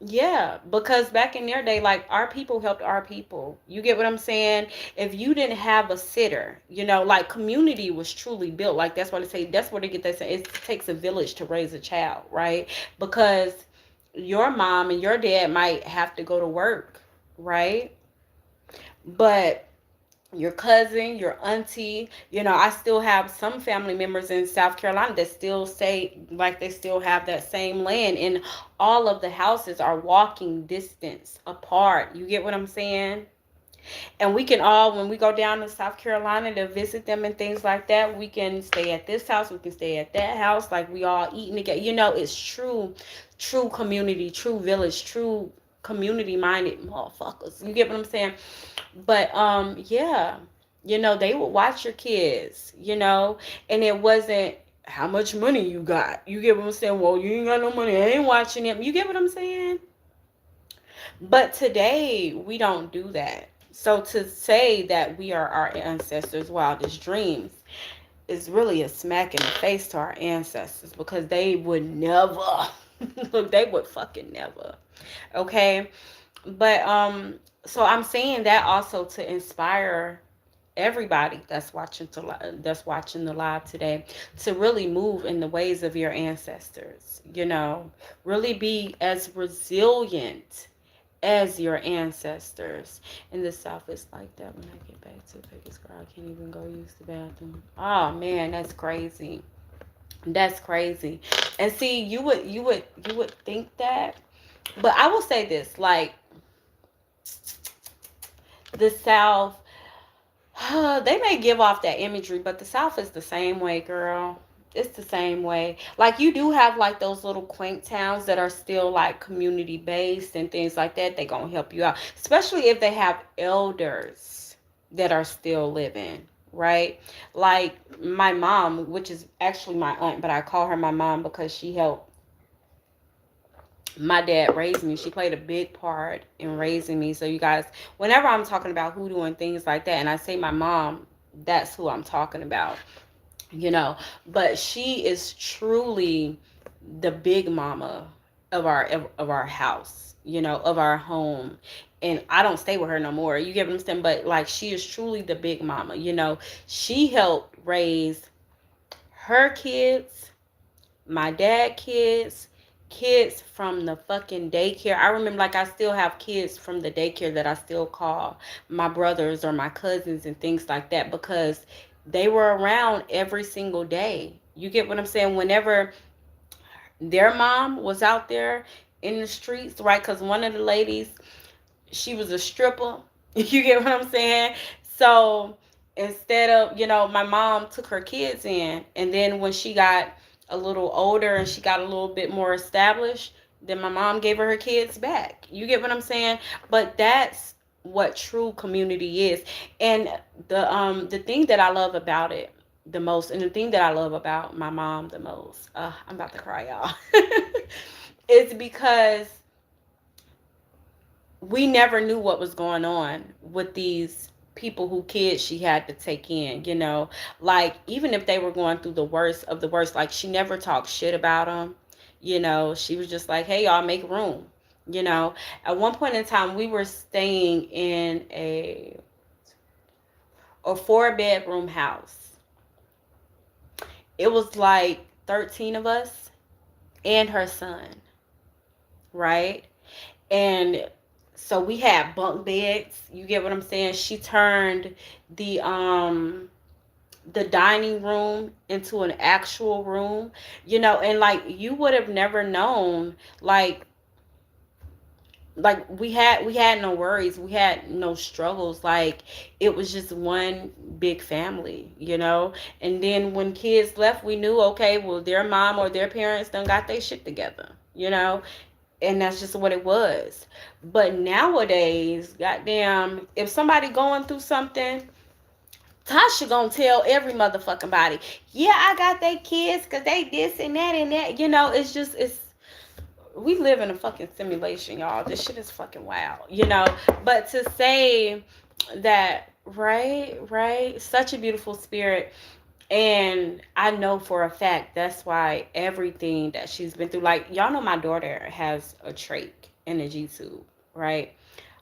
yeah, because back in their day, like, our people helped our people. You get what I'm saying? If you didn't have a sitter, like, community was truly built. Like, that's what they say. That's where they get that saying. It takes a village to raise a child, right? Because your mom and your dad might have to go to work, right? But your cousin, your auntie, I still have some family members in South Carolina that still say like they still have that same land, and all of the houses are walking distance apart. You get what I'm saying? And we can all, when we go down to South Carolina to visit them and things like that, we can stay at this house, we can stay at that house, like, we all eating together. It's true community, true village, true community minded motherfuckers. You get what I'm saying? But yeah, they would watch your kids, and it wasn't how much money you got. You get what I'm saying? Well, you ain't got no money, I ain't watching them. You get what I'm saying? But today we don't do that. So to say that we are our ancestors' wildest dreams is really a smack in the face to our ancestors, because they would never look, they would fucking never. Okay? But so I'm saying that also to inspire everybody that's watching the live today, to really move in the ways of your ancestors. Really be as resilient as your ancestors. In the South, it's like that. When I get back to Vegas, girl, I can't even go use the bathroom. Oh man, that's crazy. That's crazy. And see, you would think that, but I will say this, like, the South, they may give off that imagery, but the South is the same way, girl. It's the same way. Like, you do have like those little quaint towns that are still like community based and things like that. They gonna help you out, especially if they have elders that are still living, right? Like my mom, which is actually my aunt, but I call her my mom because she helped my dad raised me. She played a big part in raising me. So you guys, whenever I'm talking about hoodoo and things like that, and I say my mom, that's who I'm talking about, you know. But she is truly the big mama of our house, of our home. And I don't stay with her no more. You get what I'm saying? But like, she is truly the big mama. She helped raise her kids, my dad kids, kids from the fucking daycare. I remember, like, I still have kids from the daycare that I still call my brothers or my cousins and things like that, because they were around every single day. You get what I'm saying? Whenever their mom was out there in the streets, right? Because one of the ladies, she was a stripper. You get what I'm saying? So instead of, my mom took her kids in, and then when she got a little older and she got a little bit more established, then my mom gave her kids back. You get what I'm saying? But that's what true community is. And the thing that I love about it the most, and the thing that I love about my mom the most, I'm about to cry, y'all, is because we never knew what was going on with these people who kids she had to take in, like, even if they were going through the worst of the worst, like, she never talked shit about them. She was just like, hey, y'all, make room. At one point in time, we were staying in a 4-bedroom house. It was like 13 of us and her son, right? And so we had bunk beds. You get what I'm saying? She turned the dining room into an actual room, and like, you would have never known, like, like we had no worries, we had no struggles. Like it was just one big family, you know. And then when kids left, we knew, okay, well, their mom or their parents done got their shit together, you know. And that's just what it was. But nowadays, goddamn, if somebody going through something, Tasha gonna tell every motherfucking body, yeah, I got they kids because they this and that and that. You know, it's just, it's, we live in a fucking simulation, y'all. This shit is fucking wild, you know. But to say that, right, such a beautiful spirit. And I know for a fact that's why everything that she's been through, like, y'all know my daughter has a trach and a G tube, right?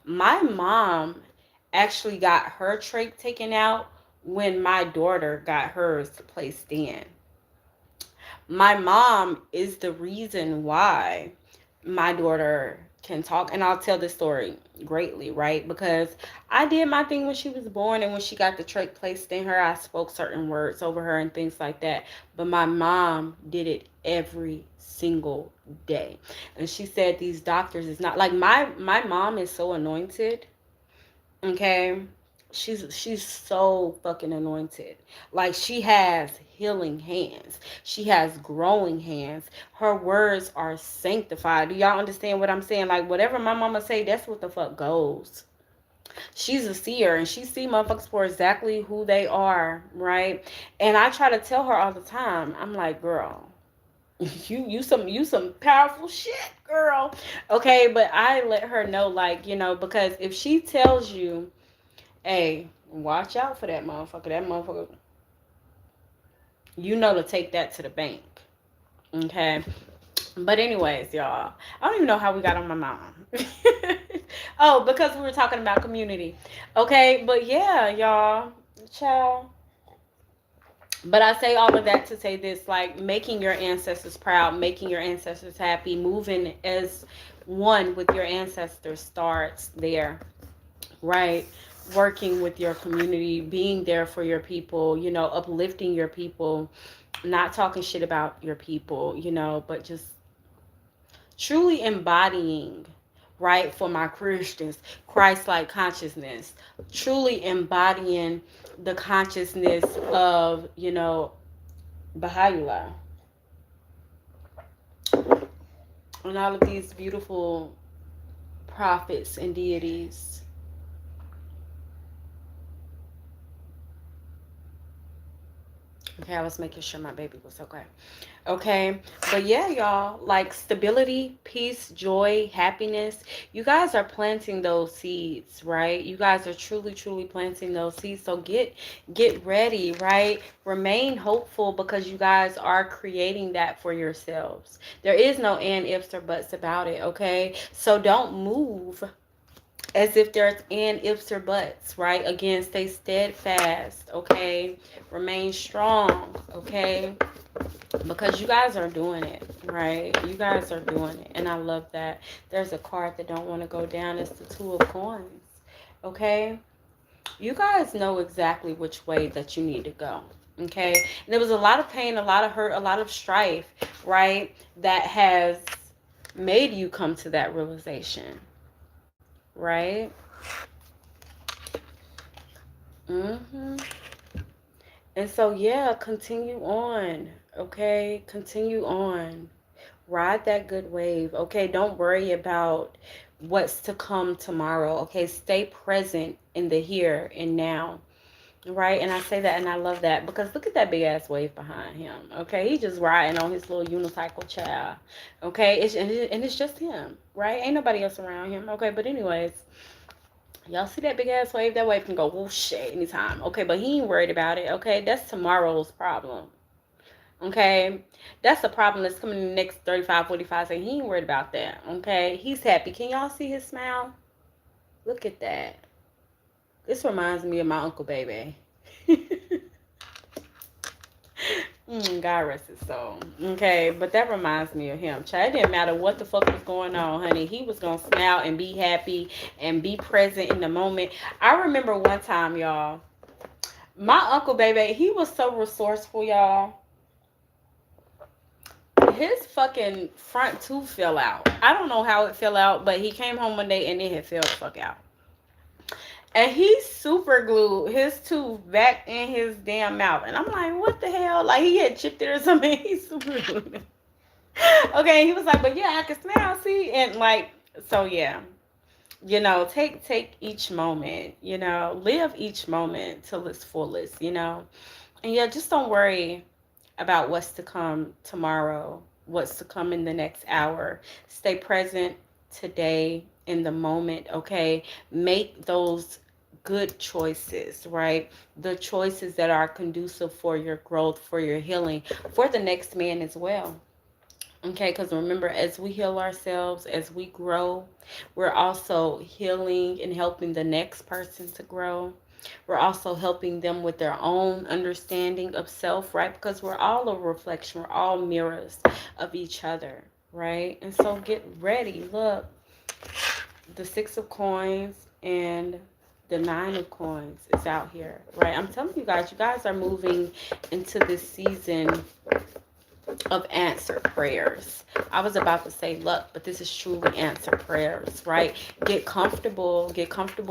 My mom actually got her trach taken out when my daughter got hers placed in. My mom is the reason why my daughter can talk. And I'll tell this story greatly, right? Because I did my thing when she was born, and when she got the trach placed in her, I spoke certain words over her and things like that. But my mom did it every single day. And she said these doctors is not like, my mom is so anointed. Okay, she's so fucking anointed. Like, she has healing hands, she has growing hands, her words are sanctified. Do y'all understand what I'm saying? Like, whatever my mama say, that's what the fuck goes. She's a seer, and she see motherfuckers for exactly who they are, right? And I try to tell her all the time, I'm like, girl, you some powerful shit, girl. Okay, but I let her know, like, you know, because if she tells you, hey, watch out for that motherfucker. That motherfucker, you know, to take that to the bank. Okay. But anyways, y'all, I don't even know how we got on my mom. Oh, because we were talking about community. Okay, but yeah, y'all, child. But I say all of that to say this, like, making your ancestors proud, making your ancestors happy, moving as one with your ancestors starts there, right? Working with your community, being there for your people, you know, uplifting your people, not talking shit about your people, you know, but just truly embodying, right, for my Christians, Christ-like consciousness, truly embodying the consciousness of, you know, Baha'u'llah, and all of these beautiful prophets and deities. Okay, I was making sure my baby was okay. Okay, but yeah, y'all, like, stability, peace, joy, happiness. You guys are planting those seeds, right? You guys are truly, truly planting those seeds. So get ready, right? Remain hopeful, because you guys are creating that for yourselves. There is no and, ifs, or buts about it, okay? So don't move as if there's and, ifs, or buts, right? Again, stay steadfast, okay? Remain strong, okay? Because you guys are doing it, right? You guys are doing it, and I love that. There's a card that don't want to go down. It's the Two of Coins, okay? You guys know exactly which way that you need to go, okay? And there was a lot of pain, a lot of hurt, a lot of strife, right? That has made you come to that realization, right? Mm-hmm. And so, yeah, continue on, okay? Continue on. Ride that good wave, okay? Don't worry about what's to come tomorrow, okay? Stay present in the here and now, right? And I say that and I love that, because look at that big ass wave behind him, okay? He just riding on his little unicycle, child, okay? And it's just him, right? Ain't nobody else around him, okay? But anyways, y'all see that big ass wave? That wave can go whoosh at any time, okay? But he ain't worried about it, okay? That's tomorrow's problem, okay? That's a problem that's coming in the next 35, 45 seconds. He ain't worried about that, okay? He's happy. Can y'all see his smile? Look at that. This reminds me of my Uncle Baby. God rest his soul. Okay, but that reminds me of him. Child, it didn't matter what the fuck was going on, honey. He was gonna smile and be happy and be present in the moment. I remember one time, y'all, my Uncle Baby, he was so resourceful, y'all. his fucking front tooth fell out. I don't know how it fell out, but he came home one day and it had fell the fuck out. And he super glued his tooth back in his damn mouth. And I'm like, what the hell? Like, he had chipped it or something. He super glued it. Okay, he was like, but yeah, I can smell, see? And like, so yeah. You know, take each moment, you know, live each moment till its fullest, you know. And yeah, just don't worry about what's to come tomorrow, what's to come in the next hour. Stay present today in the moment, okay? Make those good choices, right? The choices that are conducive for your growth, for your healing, for the next man as well. Okay, because remember, as we heal ourselves, as we grow, we're also healing and helping the next person to grow. We're also helping them with their own understanding of self, right? Because we're all a reflection, we're all mirrors of each other, right? And so get ready. Look, the Six of Coins and the Nine of Coins is out here, right? I'm telling you guys are moving into this season of answered prayers. I was about to say luck, but this is truly answered prayers, right? Get comfortable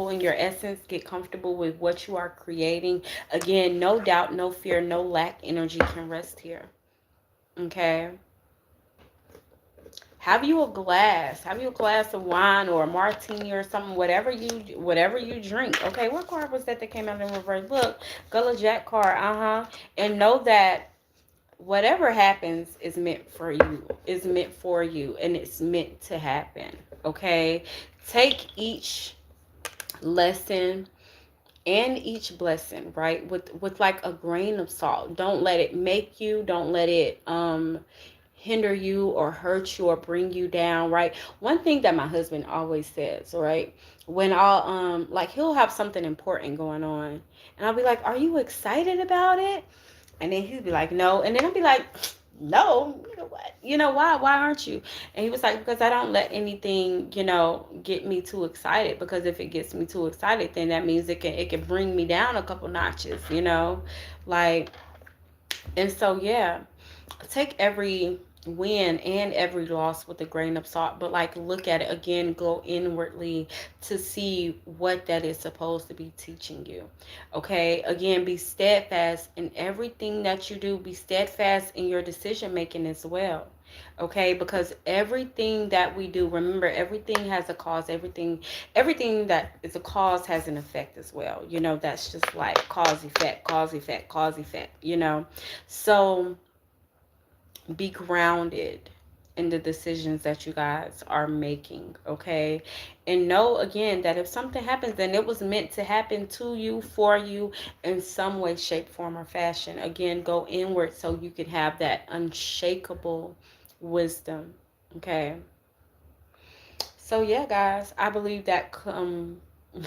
in your essence, get comfortable with what you are creating. Again, no doubt, no fear, no lack energy can rest here. Okay? Have you a glass of wine or a martini or something, whatever you drink. Okay, what card was that came out in reverse? Look, Gullah Jack card, and know that whatever happens is meant for you, and it's meant to happen. Okay, take each lesson and each blessing, right, with like a grain of salt. Don't let it make you, don't let it hinder you or hurt you or bring you down, right? One thing that my husband always says, right, when I'll like, he'll have something important going on and I'll be like, are you excited about it? And then he'd be like, no. And then I'd be like, no, you know what? You know, why aren't you? And he was like, because I don't let anything, you know, get me too excited. Because if it gets me too excited, then that means it can bring me down a couple notches, you know? Like, and so yeah, take every win and every loss with a grain of salt, but like, look at it again, go inwardly to see what that is supposed to be teaching you. Okay, again, be steadfast in everything that you do. Be steadfast in your decision making as well. Okay, because everything that we do, remember, everything has a cause. Everything that is a cause has an effect as well. You know, that's just like cause effect, cause effect, cause effect, you know. So be grounded in the decisions that you guys are making, okay? And know again that if something happens, then it was meant to happen to you, for you, in some way, shape, form, or fashion. Again, go inward so you can have that unshakable wisdom, okay? So yeah, guys, I believe that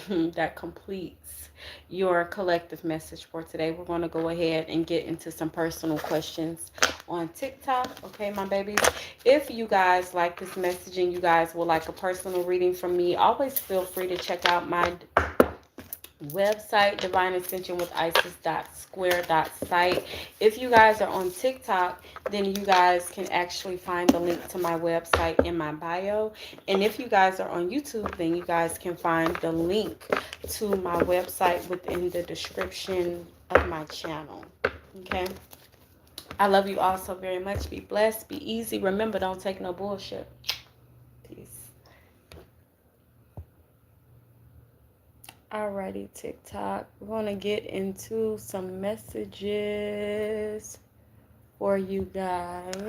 that completes your collective message for today. We're going to go ahead and get into some personal questions on TikTok. Okay, my babies. If you guys like this message and you guys would like a personal reading from me, always feel free to check out my website, Divine Ascension with Isis.square.site. If you guys are on TikTok, then you guys can actually find the link to my website in my bio. And if you guys are on YouTube, then you guys can find the link to my website within the description of my channel. Okay? I love you all so very much. Be blessed. Be easy. Remember, don't take no bullshit. Peace. Alrighty, TikTok. We're going to get into some messages for you guys.